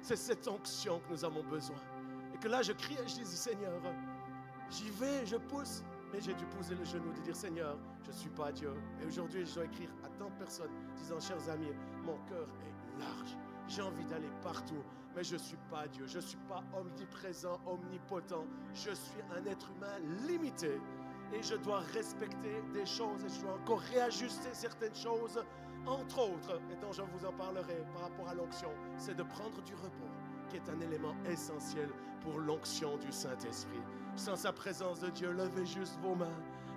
C'est cette onction que nous avons besoin. Et que là, je crie et je dis, Seigneur, j'y vais, je pousse. Mais j'ai dû poser le genou, de dire, Seigneur, je ne suis pas Dieu. Et aujourd'hui, je dois écrire à tant de personnes, disant, chers amis, mon cœur est large. J'ai envie d'aller partout, mais je ne suis pas Dieu. Je ne suis pas omniprésent, omnipotent. Je suis un être humain limité. Et je dois respecter des choses et je dois encore réajuster certaines choses. Entre autres, et dont je vous en parlerai par rapport à l'onction, c'est de prendre du repos, qui est un élément essentiel pour l'onction du Saint-Esprit. Sans sa présence de Dieu, levez juste vos mains.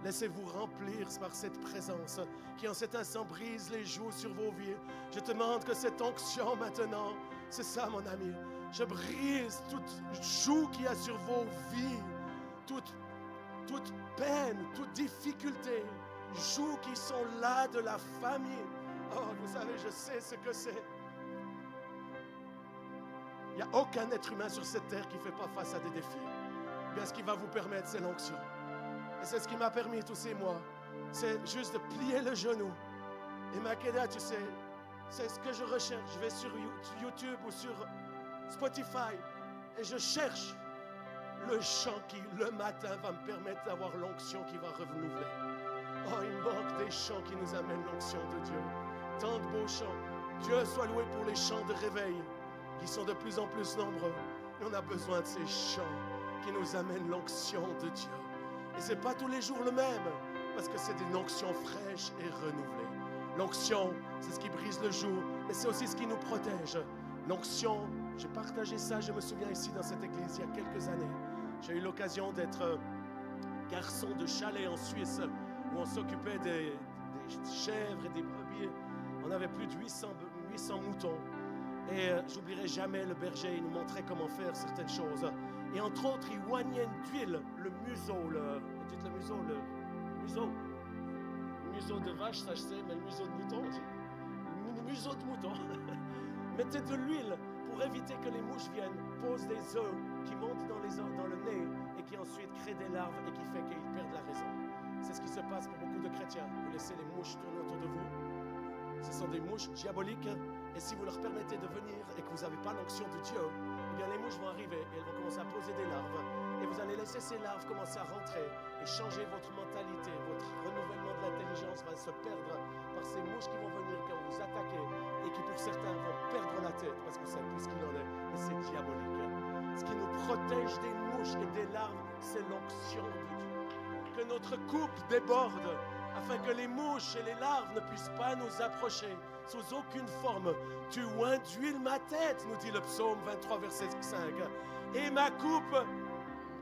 Laissez-vous remplir par cette présence qui en cet instant brise les joues sur vos vies. Je te demande que cette onction maintenant, c'est ça mon ami, je brise toute joue qu'il y a sur vos vies, toute peine, toute difficulté, joues qui sont là de la famille. Oh, vous savez, je sais ce que c'est. Il n'y a aucun être humain sur cette terre qui ne fait pas face à des défis. Bien, ce qui va vous permettre, c'est l'onction. Et c'est ce qui m'a permis tous ces mois. C'est juste de plier le genou. Et Makeda, tu sais, c'est ce que je recherche. Je vais sur YouTube ou sur Spotify et je cherche le chant qui, le matin, va me permettre d'avoir l'onction qui va renouveler. Oh, il manque des chants qui nous amènent l'onction de Dieu. Tant de beaux chants. Dieu soit loué pour les chants de réveil qui sont de plus en plus nombreux. Et on a besoin de ces chants qui nous amènent l'onction de Dieu. Et ce n'est pas tous les jours le même, parce que c'est une onction fraîche et renouvelée. L'onction, c'est ce qui brise le joug, mais c'est aussi ce qui nous protège. L'onction, j'ai partagé ça, je me souviens ici dans cette église, il y a quelques années. J'ai eu l'occasion d'être garçon de chalet en Suisse, où on s'occupait des chèvres et des brebis. On avait plus de 800 moutons. Et j'oublierai jamais le berger, il nous montrait comment faire certaines choses. Et entre autres, il oignait d'huile le museau, vous dites le museau, le museau de vache, ça je sais, mais le museau de mouton, on dit. Le museau de mouton. Mettez de l'huile pour éviter que les mouches viennent, posent des œufs qui montent dans le nez et qui ensuite créent des larves et qui fait qu'ils perdent la raison. C'est ce qui se passe pour beaucoup de chrétiens. Vous laissez les mouches tourner autour de vous. Ce sont des mouches diaboliques. Et si vous leur permettez de venir et que vous n'avez pas l'onction de Dieu, eh bien les mouches vont arriver et elles vont commencer à poser des larves. Et vous allez laisser ces larves commencer à rentrer et changer votre mentalité. Votre renouvellement de l'intelligence va se perdre par ces mouches qui vont venir, qui vont vous attaquer et qui pour certains vont perdre la tête parce que c'est plus ce qu'il en est. Et c'est diabolique. Ce qui nous protège des mouches et des larves, c'est l'onction de Dieu. Que notre coupe déborde afin que les mouches et les larves ne puissent pas nous approcher sous aucune forme. Tu oins d'huile ma tête, nous dit le psaume 23, verset 5. Et ma coupe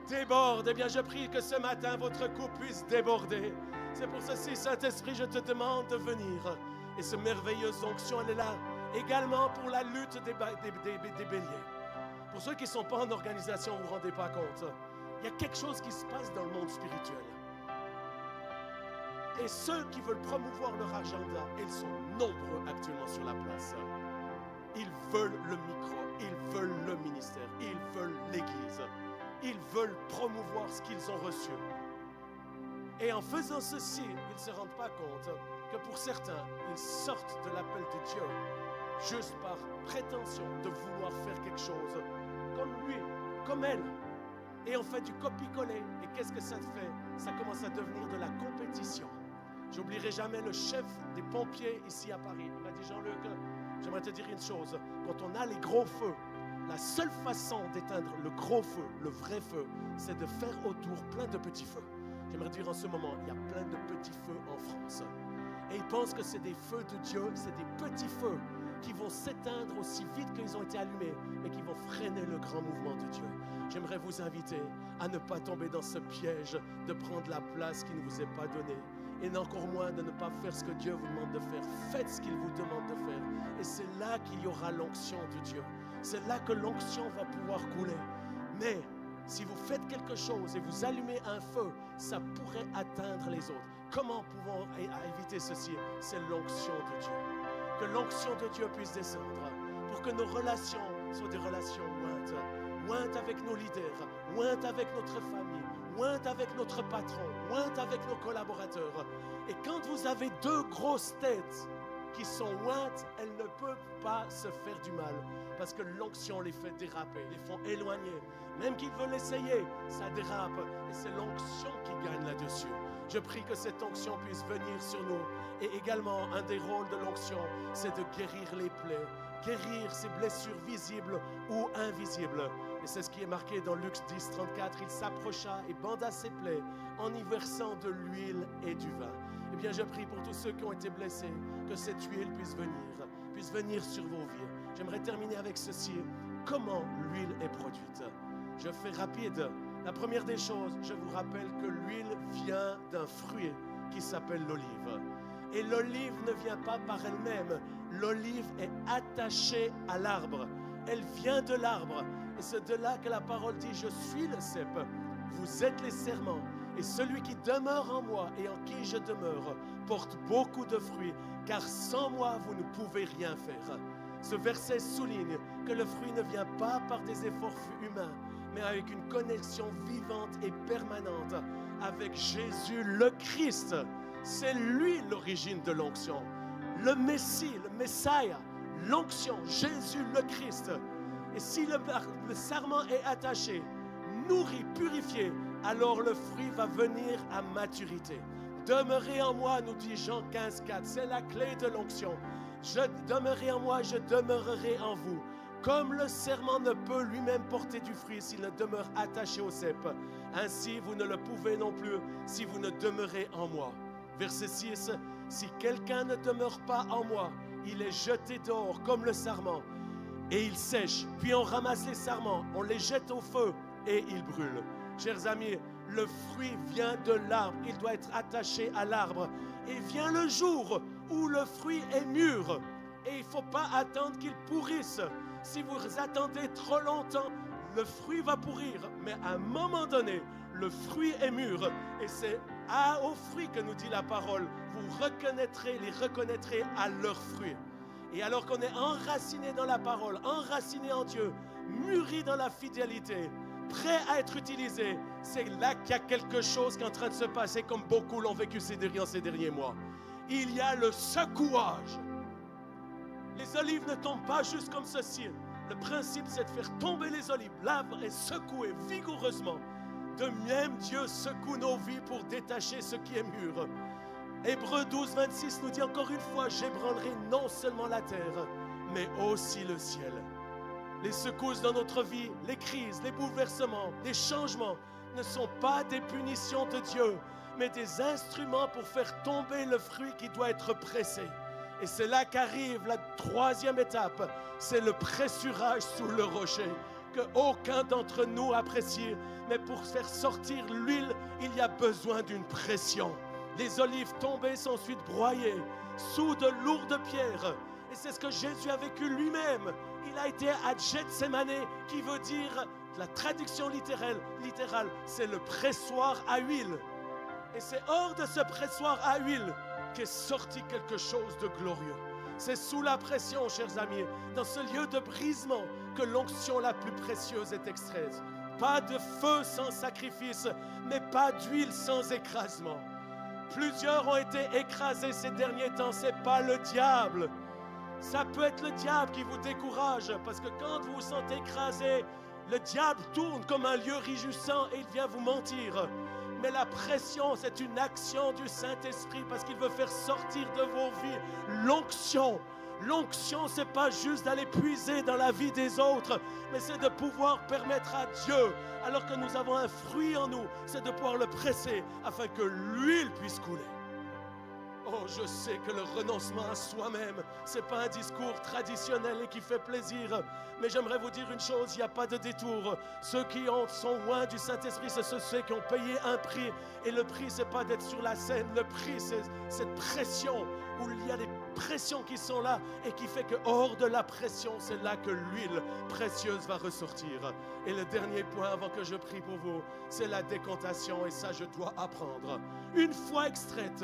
déborde. Eh bien, je prie que ce matin, votre coupe puisse déborder. C'est pour ceci, Saint-Esprit, je te demande de venir. Et cette merveilleuse onction, elle est là également pour la lutte des béliers. Pour ceux qui ne sont pas en organisation, vous ne vous rendez pas compte. Il y a quelque chose qui se passe dans le monde spirituel. Et ceux qui veulent promouvoir leur agenda, ils sont nombreux actuellement sur la place. Ils veulent le micro, ils veulent le ministère, ils veulent l'Église. Ils veulent promouvoir ce qu'ils ont reçu. Et en faisant ceci, ils ne se rendent pas compte que pour certains, ils sortent de l'appel de Dieu juste par prétention de vouloir faire quelque chose comme lui, comme elle. Et on fait du copier-coller. Et qu'est-ce que ça fait? Ça commence à devenir de la compétition. J'oublierai jamais le chef des pompiers ici à Paris. Il m'a dit, Jean-Luc, j'aimerais te dire une chose. Quand on a les gros feux, la seule façon d'éteindre le gros feu, le vrai feu, c'est de faire autour plein de petits feux. J'aimerais dire en ce moment, il y a plein de petits feux en France. Et ils pensent que c'est des feux de Dieu, c'est des petits feux qui vont s'éteindre aussi vite qu'ils ont été allumés, mais qui vont freiner le grand mouvement de Dieu. J'aimerais vous inviter à ne pas tomber dans ce piège de prendre la place qui ne vous est pas donnée. Et encore moins de ne pas faire ce que Dieu vous demande de faire. Faites ce qu'il vous demande de faire. Et c'est là qu'il y aura l'onction de Dieu. C'est là que l'onction va pouvoir couler. Mais si vous faites quelque chose et vous allumez un feu, ça pourrait atteindre les autres. Comment pouvons-nous éviter ceci? C'est l'onction de Dieu. Que l'onction de Dieu puisse descendre pour que nos relations soient des relations ointes. Ointes avec nos leaders, ointes avec notre famille, ointe avec notre patron, ointe avec nos collaborateurs. Et quand vous avez deux grosses têtes qui sont ointes, elles ne peuvent pas se faire du mal parce que l'onction les fait déraper, les font éloigner. Même qu'ils veulent essayer, ça dérape et c'est l'onction qui gagne là-dessus. Je prie que cette onction puisse venir sur nous. Et également, un des rôles de l'onction, c'est de guérir les plaies, guérir ces blessures visibles ou invisibles. Et c'est ce qui est marqué dans Luc 10, 34. Il s'approcha et banda ses plaies en y versant de l'huile et du vin. Eh bien, je prie pour tous ceux qui ont été blessés, que cette huile puisse venir sur vos vies. J'aimerais terminer avec ceci. Comment l'huile est produite? Je fais rapide. La première des choses, je vous rappelle que l'huile vient d'un fruit qui s'appelle l'olive. Et l'olive ne vient pas par elle-même. L'olive est attachée à l'arbre. Elle vient de l'arbre. Et c'est de là que la parole dit, je suis le cep. Vous êtes les serments. Et celui qui demeure en moi et en qui je demeure porte beaucoup de fruits, car sans moi, vous ne pouvez rien faire. Ce verset souligne que le fruit ne vient pas par des efforts humains, mais avec une connexion vivante et permanente avec Jésus le Christ. C'est lui l'origine de l'onction. Le Messie, le Messiah, l'onction, Jésus le Christ. Et si le sarment est attaché, nourri, purifié, alors le fruit va venir à maturité. Demeurez en moi, nous dit Jean 15, 4. C'est la clé de l'onction. Je demeurerai en moi, je demeurerai en vous. Comme le serment ne peut lui-même porter du fruit s'il ne demeure attaché au cep, ainsi vous ne le pouvez non plus si vous ne demeurez en moi. Verset 6, si quelqu'un ne demeure pas en moi, il est jeté dehors comme le sarment et il sèche. Puis on ramasse les sarments, on les jette au feu et ils brûlent. Chers amis, le fruit vient de l'arbre, il doit être attaché à l'arbre. Et vient le jour où le fruit est mûr et il ne faut pas attendre qu'il pourrisse. Si vous attendez trop longtemps, le fruit va pourrir. Mais à un moment donné, le fruit est mûr. Et c'est aux fruits que nous dit la parole. Vous les reconnaîtrez à leurs fruits. Et alors qu'on est enraciné dans la parole, enraciné en Dieu, mûri dans la fidélité, prêt à être utilisé, c'est là qu'il y a quelque chose qui est en train de se passer comme beaucoup l'ont vécu ces derniers mois. Il y a le secouage. Les olives ne tombent pas juste comme ceci. Le principe, c'est de faire tomber les olives. L'arbre est secoué vigoureusement. De même, Dieu secoue nos vies pour détacher ce qui est mûr. Hébreux 12, 26 nous dit encore une fois, j'ébranlerai non seulement la terre, mais aussi le ciel. Les secousses dans notre vie, les crises, les bouleversements, les changements ne sont pas des punitions de Dieu, mais des instruments pour faire tomber le fruit qui doit être pressé. Et c'est là qu'arrive la troisième étape, c'est le pressurage sous le rocher, que aucun d'entre nous apprécie. Mais pour faire sortir l'huile, il y a besoin d'une pression. Les olives tombées sont ensuite broyées sous de lourdes pierres. Et c'est ce que Jésus a vécu lui-même. Il a été à Gethsémane, qui veut dire, la traduction littérale, c'est le pressoir à huile. Et c'est hors de ce pressoir à huile qu'est sorti quelque chose de glorieux. C'est sous la pression, chers amis, dans ce lieu de brisement, que l'onction la plus précieuse est extraite. Pas de feu sans sacrifice, mais pas d'huile sans écrasement. Plusieurs ont été écrasés ces derniers temps, c'est pas le diable. Ça peut être le diable qui vous décourage, parce que quand vous vous sentez écrasé, le diable tourne comme un lieu réjouissant et il vient vous mentir. Mais la pression, c'est une action du Saint-Esprit parce qu'il veut faire sortir de vos vies l'onction. L'onction, ce n'est pas juste d'aller puiser dans la vie des autres, mais c'est de pouvoir permettre à Dieu, alors que nous avons un fruit en nous, c'est de pouvoir le presser afin que l'huile puisse couler. Oh, je sais que le renoncement à soi-même, ce n'est pas un discours traditionnel et qui fait plaisir. Mais j'aimerais vous dire une chose, il n'y a pas de détour. Ceux qui sont loin du Saint-Esprit, c'est ceux qui ont payé un prix. Et le prix, ce n'est pas d'être sur la scène. Le prix, c'est cette pression où il y a des pressions qui sont là et qui fait que hors de la pression, c'est là que l'huile précieuse va ressortir. Et le dernier point avant que je prie pour vous, c'est la décantation. Et ça, je dois apprendre. Une fois extraite,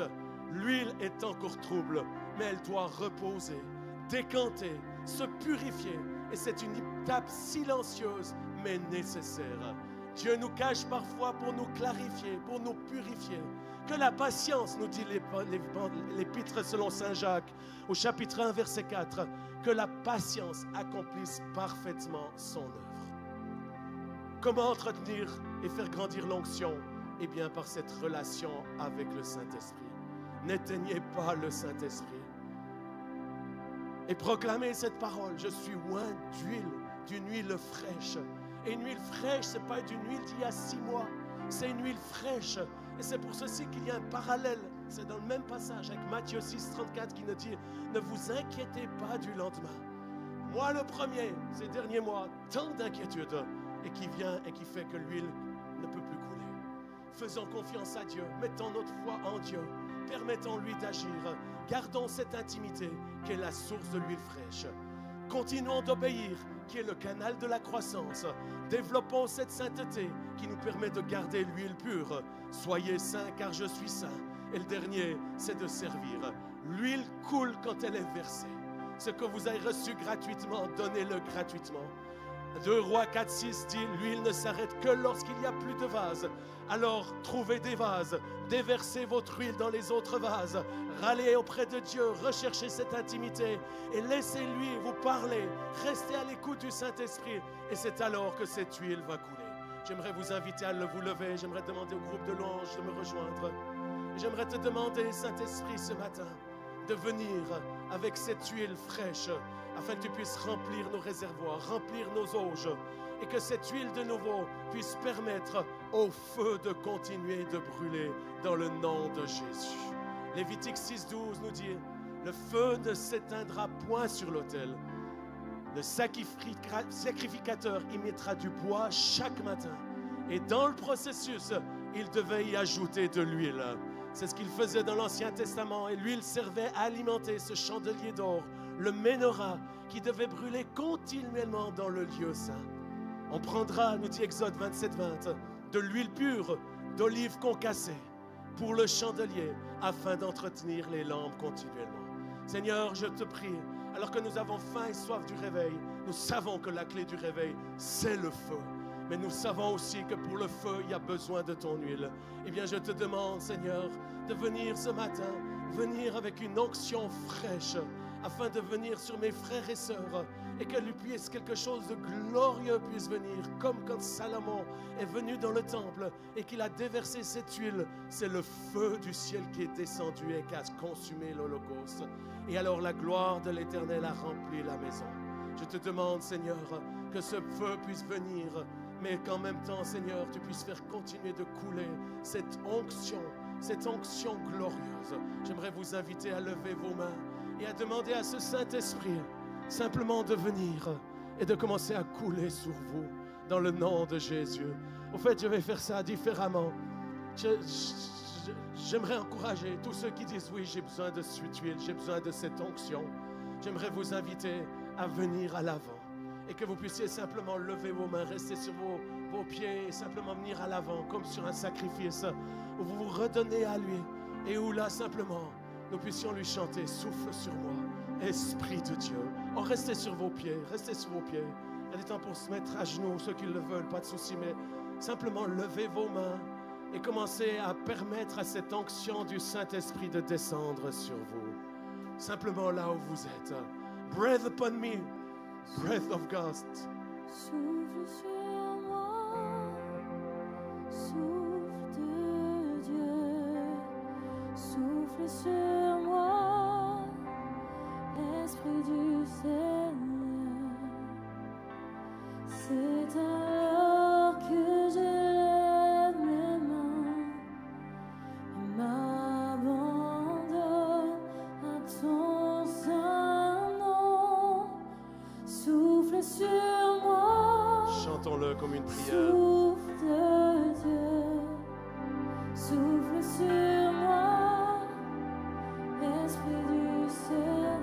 l'huile est encore trouble, mais elle doit reposer, décanter, se purifier. Et c'est une étape silencieuse, mais nécessaire. Dieu nous cache parfois pour nous clarifier, pour nous purifier. Que la patience, nous dit l'Épître selon Saint Jacques, au chapitre 1, verset 4, que la patience accomplisse parfaitement son œuvre. Comment entretenir et faire grandir l'onction? Eh bien, par cette relation avec le Saint-Esprit. N'éteignez pas le Saint-Esprit. Et proclamez cette parole. Je suis oint d'huile, d'une huile fraîche. Et une huile fraîche, ce n'est pas d'une huile d'il y a 6 mois. C'est une huile fraîche. Et c'est pour ceci qu'il y a un parallèle. C'est dans le même passage avec Matthieu 6, 34 qui nous dit « Ne vous inquiétez pas du lendemain. » Moi le premier, ces derniers mois, tant d'inquiétude et qui vient et qui fait que l'huile ne peut plus couler. Faisons confiance à Dieu, mettons notre foi en Dieu, permettons-lui d'agir. Gardons cette intimité qui est la source de l'huile fraîche. Continuons d'obéir, qui est le canal de la croissance. Développons cette sainteté qui nous permet de garder l'huile pure. Soyez saints car je suis saint. Et le dernier, c'est de servir. L'huile coule quand elle est versée. Ce que vous avez reçu gratuitement, donnez-le gratuitement. 2 Rois 4, 6 dit, l'huile ne s'arrête que lorsqu'il n'y a plus de vase. Alors, trouvez des vases, déversez votre huile dans les autres vases, râlez auprès de Dieu, recherchez cette intimité et laissez-lui vous parler. Restez à l'écoute du Saint-Esprit et c'est alors que cette huile va couler. J'aimerais vous inviter à vous lever, j'aimerais demander au groupe de louanges de me rejoindre. Et j'aimerais te demander, Saint-Esprit, ce matin, de venir avec cette huile fraîche afin que tu puisses remplir nos réservoirs, remplir nos auges et que cette huile de nouveau puisse permettre au feu de continuer de brûler dans le nom de Jésus. Lévitique 6,12 nous dit « Le feu ne s'éteindra point sur l'autel. Le sacrificateur y mettra du bois chaque matin. Et dans le processus, il devait y ajouter de l'huile. » C'est ce qu'il faisait dans l'Ancien Testament. Et l'huile servait à alimenter ce chandelier d'or, le menorah, qui devait brûler continuellement dans le lieu saint. On prendra, nous dit Exode 27, 20, de l'huile pure d'olive concassée pour le chandelier, afin d'entretenir les lampes continuellement. Seigneur, je te prie, alors que nous avons faim et soif du réveil, nous savons que la clé du réveil, c'est le feu. Mais nous savons aussi que pour le feu, il y a besoin de ton huile. Eh bien, je te demande, Seigneur, de venir ce matin, venir avec une onction fraîche, afin de venir sur mes frères et sœurs, et que lui puisse quelque chose de glorieux puisse venir, comme quand Salomon est venu dans le temple et qu'il a déversé cette huile. C'est le feu du ciel qui est descendu et qui a consumé l'Holocauste. Et alors la gloire de l'Éternel a rempli la maison. Je te demande, Seigneur, que ce feu puisse venir, mais qu'en même temps, Seigneur, tu puisses faire continuer de couler cette onction glorieuse. J'aimerais vous inviter à lever vos mains et à demander à ce Saint-Esprit simplement de venir et de commencer à couler sur vous dans le nom de Jésus. Au fait, je vais faire ça différemment. J'aimerais encourager tous ceux qui disent oui, j'ai besoin de cette huile, j'ai besoin de cette onction. J'aimerais vous inviter à venir à l'avant et que vous puissiez simplement lever vos mains, rester sur vos pieds et simplement venir à l'avant comme sur un sacrifice où vous vous redonnez à lui et où là simplement nous puissions lui chanter « Souffle sur moi, Esprit de Dieu ». Oh, restez sur vos pieds, restez sur vos pieds. Il y a des temps pour se mettre à genoux, ceux qui le veulent, pas de souci, mais simplement levez vos mains et commencez à permettre à cette onction du Saint-Esprit de descendre sur vous. Simplement là où vous êtes. Breathe upon me, breath of God. Souffle sur moi, souffle de Dieu, souffle sur moi, Esprit du Seigneur. C'est alors que je lève mes mains et m'abandonne à ton saint nom. Souffle sur moi. Chantons-le comme une prière. Souffle de Dieu, souffle sur moi, Esprit du Seigneur.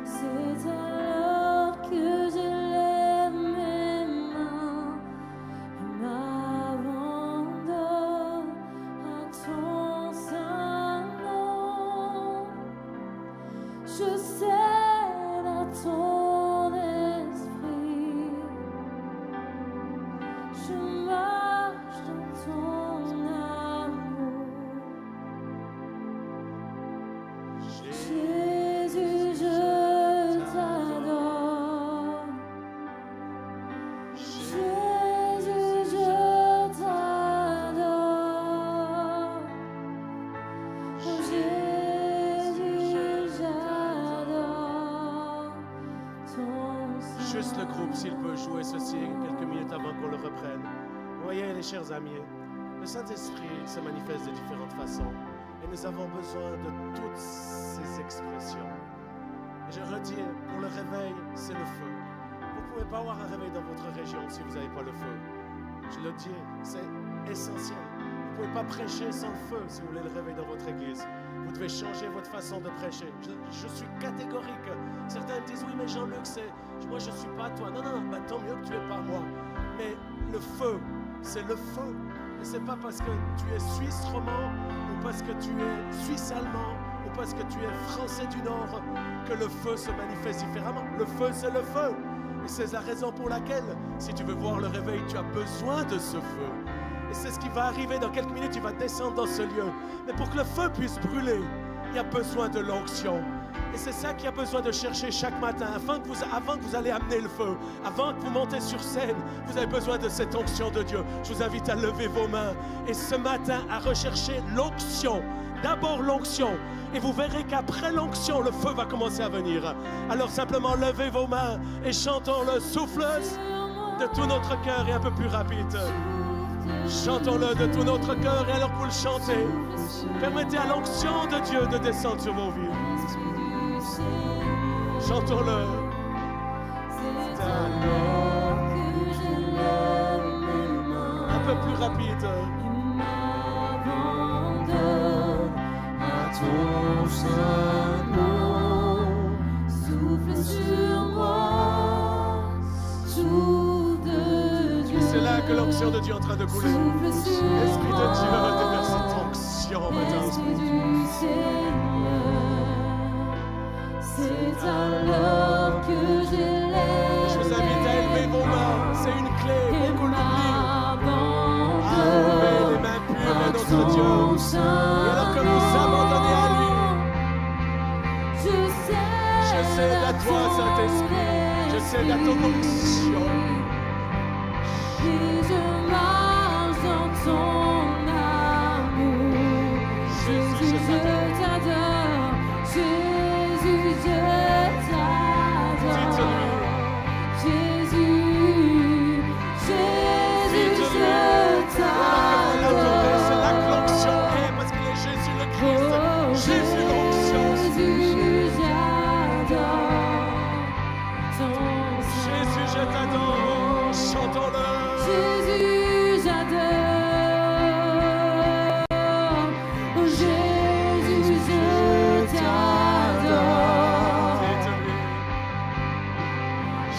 C'est alors que je lève mes mains et m'abandonne à ton saint nom. Je cède à ton esprit. juste le groupe, s'il peut jouer ceci quelques minutes avant qu'on le reprenne. Vous voyez, les chers amis, le Saint-Esprit se manifeste de différentes façons. Et nous avons besoin de toutes ces expressions. Et je redis, pour le réveil, c'est le feu. Vous ne pouvez pas avoir un réveil dans votre région si vous n'avez pas le feu. Je le dis, c'est essentiel. Vous ne pouvez pas prêcher sans le feu si vous voulez le réveil dans votre église. Vous devez changer votre façon de prêcher. Je suis catégorique. Certains me disent, oui, mais Jean-Luc, moi je ne suis pas toi. Non, bah, tant mieux que tu n'es pas moi. Mais le feu, c'est le feu. Et ce n'est pas parce que tu es suisse romand ou parce que tu es suisse allemand ou parce que tu es français du Nord que le feu se manifeste différemment. Le feu, c'est le feu. Et c'est la raison pour laquelle, si tu veux voir le réveil, tu as besoin de ce feu. Et c'est ce qui va arriver dans quelques minutes, tu vas descendre dans ce lieu. Mais pour que le feu puisse brûler, il y a besoin de l'onction. Et c'est ça qu'il y a besoin de chercher chaque matin. Avant que vous allez amener le feu, avant que vous montez sur scène, vous avez besoin de cette onction de Dieu. Je vous invite à lever vos mains. Et ce matin, à rechercher l'onction. D'abord l'onction. Et vous verrez qu'après l'onction, le feu va commencer à venir. Alors simplement levez vos mains et chantons le souffle de tout notre cœur et un peu plus rapide. Chantons-le de tout notre cœur et alors que vous le chantez, permettez à l'onction de Dieu de descendre sur vos vies. Chantons-le. C'est alors que je lève mes mains. Un peu plus rapide. Et m'abandonne à ton saint nom. Souffle sur moi, souffle de Dieu. Et c'est là que l'onction de Dieu est en train de couler. Souffle sur moi. Esprit de Dieu, déverse cette onction maintenant. Esprit du Seigneur, c'est alors que j'élève. Je vous invite à élever vos mains. C'est une clé, beaucoup l'oublient. À lever les mains pures à notre Dieu. Et alors que vous abandonnez à lui, je cède à toi, Saint-Esprit. Je cède à ton onction. Et je marche dans ton amour. Jésus, je t'adore. Jésus, je t'adore. Dites-lui. Jésus, Jésus, je t'adore. C'est là que l'onction est, parce qu'il est Jésus le Christ. Jésus l'onction. Jésus, j'adore ton Jésus, je t'adore. Chantons-le. Jésus, j'adore. Oh, Jésus, je t'adore. Dites-lui.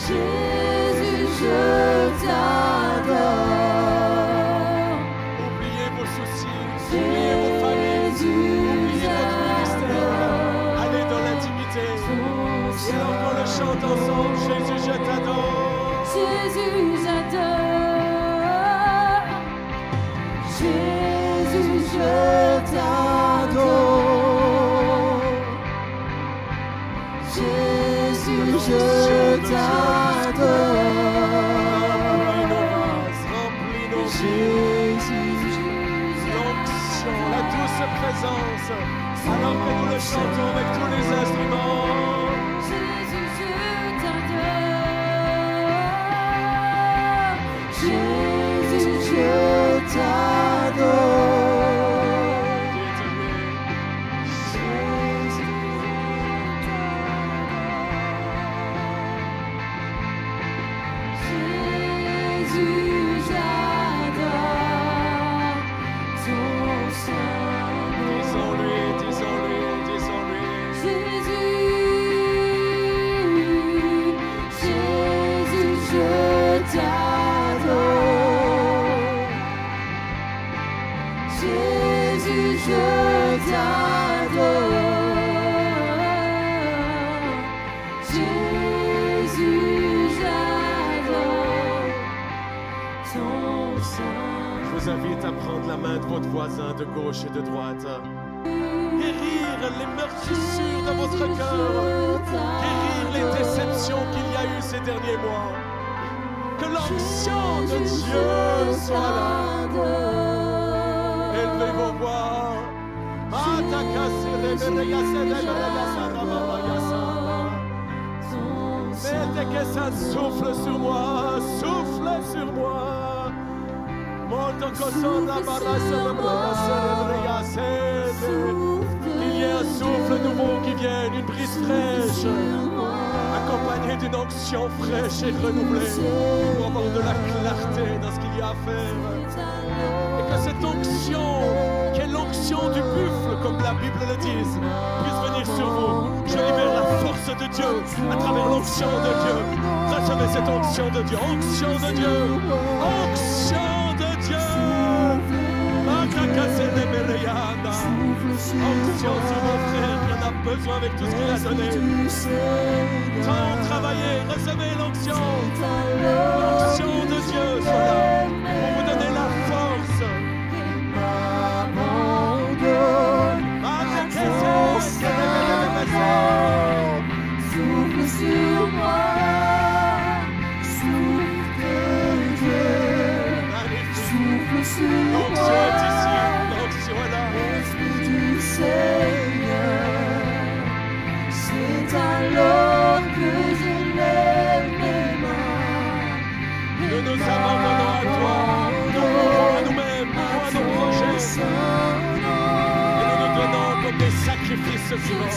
Jésus, je t'adore. Oubliez vos soucis, oubliez vos familles, Jésus, oubliez votre ministère. j'adore. Allez dans l'intimité. Et alors qu'on le chante ensemble, Jésus, je t'adore. Jésus, j'adore. Jésus, je t'adore. Jésus, je t'adore. Remplis nos vases, remplis nos vies. Jésus, L'onction, la douce présence. Alors que nous le chantons avec tous les instruments. Jésus, je t'adore. Jésus, je t'adore. Dites-lui. Jésus, Jésus, j'adore ton Saint-Nom. Disons-lui, disons-lui, disons-lui. Jésus, Jésus, je t'adore. Jésus, je t'adore. Jésus, j'adore ton Saint-Nom. Je vous invite à prendre la main de votre voisin de gauche et de droite. Guérir les meurtrissures de votre cœur. Guérir les déceptions qu'il y a eu ces derniers mois. Que l'onction de Dieu soit là. Élevez vos voix. Mette que ça souffle sur moi, souffle sur moi. Moto kosonda barasa de brasa de il y a un souffle nouveau qui vient, une brise fraîche, accompagnée d'une onction fraîche et renouvelée pour avoir de la clarté dans ce qu'il y a à faire. Et que cette onction, qui est l'onction du buffle, comme la Bible le dit, puisse venir sur vous. Je libère la force de Dieu à travers l'onction de Dieu. Recevez cette onction de Dieu, onction de Dieu, onction de Dieu. Onction sur mon frère qui en a besoin avec tout ce qu'il a donné. Tant travailler, recevez l'onction. L'onction de Dieu soit là pour vous donner la force. Souffle sur moi, souffle de Dieu, souffle sur L'onction moi. est ici, l'onction est là. L'Esprit du Seigneur, c'est alors que je lève mes mains. Nous nous abandonnons à toi, nous mourons à nous-mêmes, mourons à nos projets, et nous nous donnons comme des sacrifices vivants,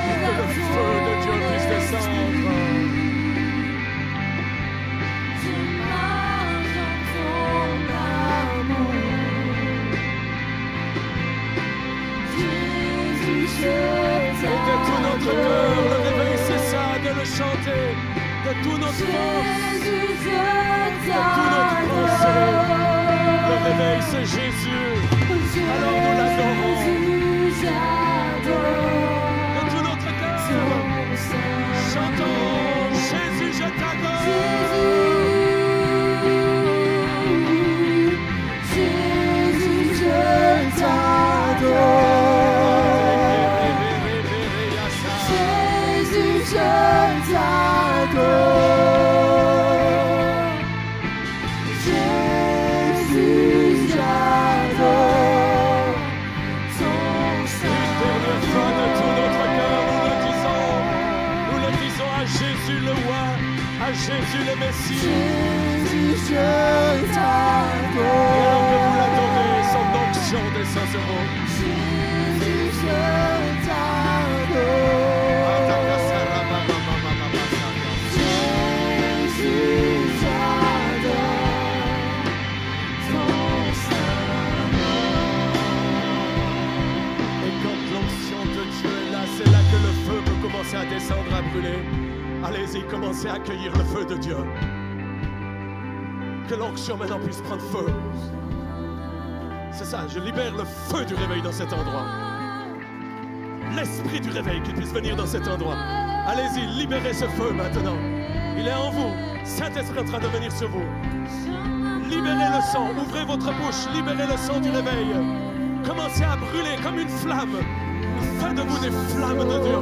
pour que le feu de Dieu puisse descendre. Je marche dans ton amour. Jésus, je Et de tout notre cœur, le réveil, c'est ça, de le chanter, de toute notre force, Jésus, je de toute notre pensée. Le réveil, c'est Jésus. Alors nous l'adorons. Jésus, j'adore. De tout notre cœur, chantons Jésus, je t'adore. Jésus, je t'adore. Jésus, je t'adore. Jésus, j'adore ton Dernière fois de tout notre cœur, nous le disons à Jésus le roi, à Jésus le Messie. Jésus, je Et alors que vous t'adore. l'adorez, son onction descend sur vous. Jésus, je t'adore. Jésus, j'adore ton Saint-Nom. Et quand l'onction de Dieu est là, c'est là que le feu peut commencer à descendre, à brûler. Allez-y, commencez à accueillir le feu de Dieu. Que l'onction maintenant puisse prendre feu. C'est ça, je libère le feu du réveil dans cet endroit. L'esprit du réveil qui puisse venir dans cet endroit. Allez-y, libérez ce feu maintenant. Il est en vous. Saint-Esprit est en train de venir sur vous. Libérez le sang, ouvrez votre bouche, libérez le sang du réveil. Commencez à brûler comme une flamme. Faites de vous des flammes de Dieu.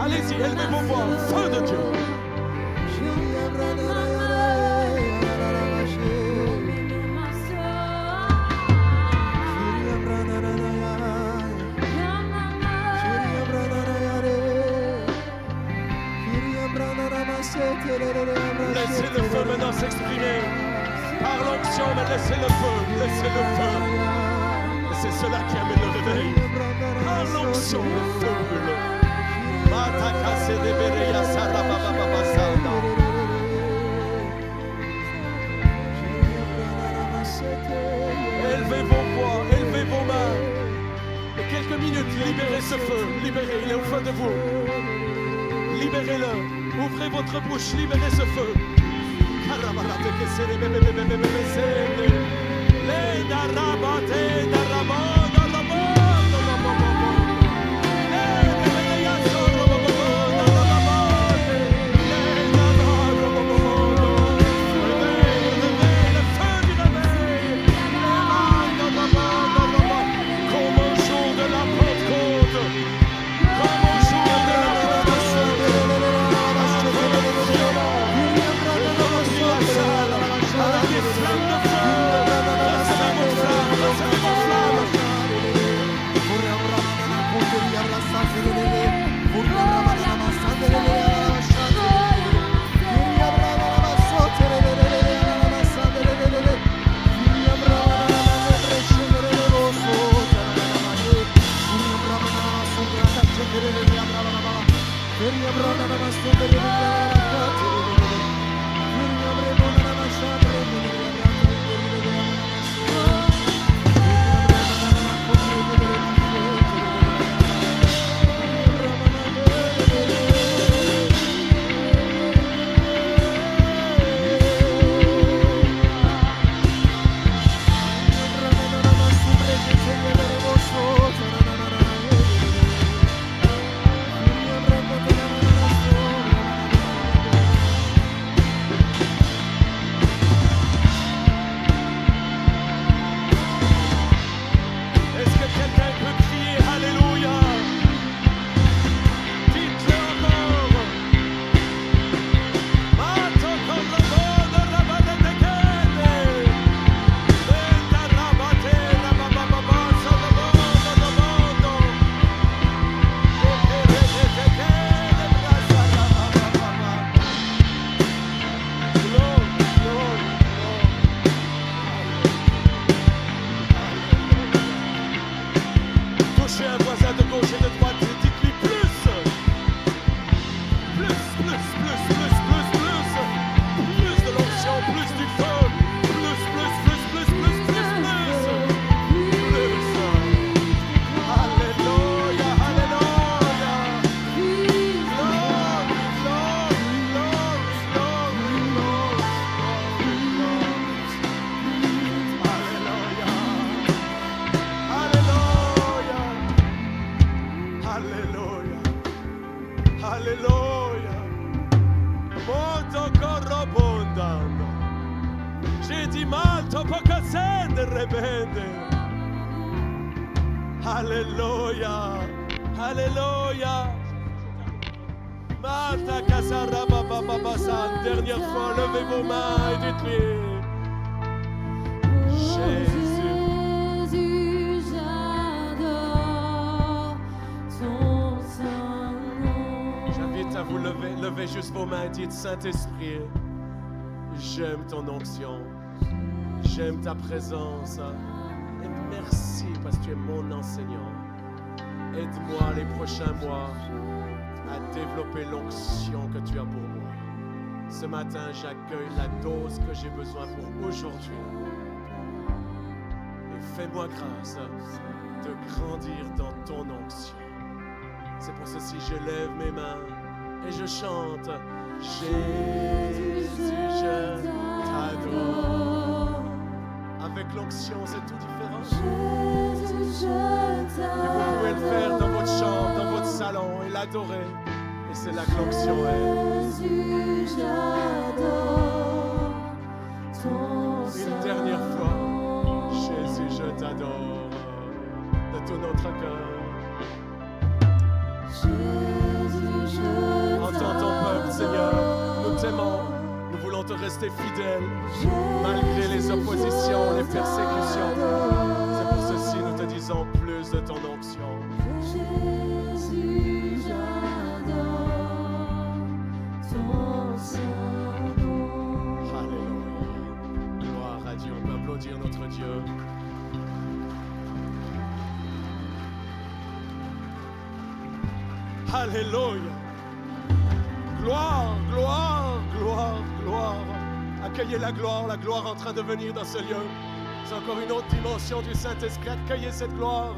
Allez-y, élevez vos voix, feu de Dieu. Laissez le feu maintenant s'exprimer. Par l'onction, mais laissez le feu, laissez le feu. Et c'est cela qui amène le réveil. Par l'onction, le feu brûle. Élevez vos voix, élevez vos mains. Et quelques minutes, libérez ce feu. Libérez, il est au feu de vous. Libérez-le. Ouvrez votre bouche, libérez ce feu. Comme au jour de la Pentecôte, comme au jour de la Pentecôte, avec des flammes de feu, recevez vos flammes, recevez vos flammes. Est-ce que quelqu'un peut crier Alléluia? Dites-le encore. Mato corrobono rabate tekele. Benda rabate rabababa sodobono mondo. Tekele brasa rabababa. Glory, glory, glory. Touchez un voisin de gauche et de droite et dites-lui plus. Plus, plus, plus, plus, plus, plus. Plus de l'onction, plus du feu. Plus, plus, plus, plus, plus, plus, plus. Plus. Alléluia, alléluia. Glory, glory, glory, glory, glory, glory. Alléluia. Alléluia. Alléluia. Alléluia. Molto corrobondando. J'ai dit malto pocassende rebende. Alléluia. Alléluia. Malta casaraba bababasan. Dernière fois, levez vos mains et dites-lui. Jésus. Jésus, j'adore ton Saint-Nom. J'invite à vous lever juste vos mains et dites Saint-Esprit, j'aime ton onction, j'aime ta présence et merci parce que tu es mon enseignant. Aide-moi les prochains mois à développer l'onction que tu as pour moi. Ce matin, j'accueille la dose que j'ai besoin pour aujourd'hui. Et fais-moi grâce de grandir dans ton onction. C'est pour ceci que je lève mes mains et je chante Jésus, je t'adore. Avec l'onction, c'est tout différent. Jésus, je Et vous pouvez le faire dans votre t'adore. chambre, dans votre salon et l'adorer. Et c'est là que l'onction est. Jésus, j'adore ton Une Saint-Nom. dernière fois, Jésus, je t'adore de tout notre cœur. Jésus, je Entends ton peuple, Seigneur. Nous t'aimons. Nous voulons te rester fidèles malgré les oppositions, les persécutions. C'est pour ceci que nous te disons plus de ton onction. Jésus, j'adore ton Saint-Nom. Alléluia. Gloire à Dieu. On peut applaudir notre Dieu. Alléluia. Gloire, gloire, gloire, gloire. Accueillez la gloire en train de venir dans ce lieu. C'est encore une autre dimension du Saint-Esprit. Accueillez cette gloire.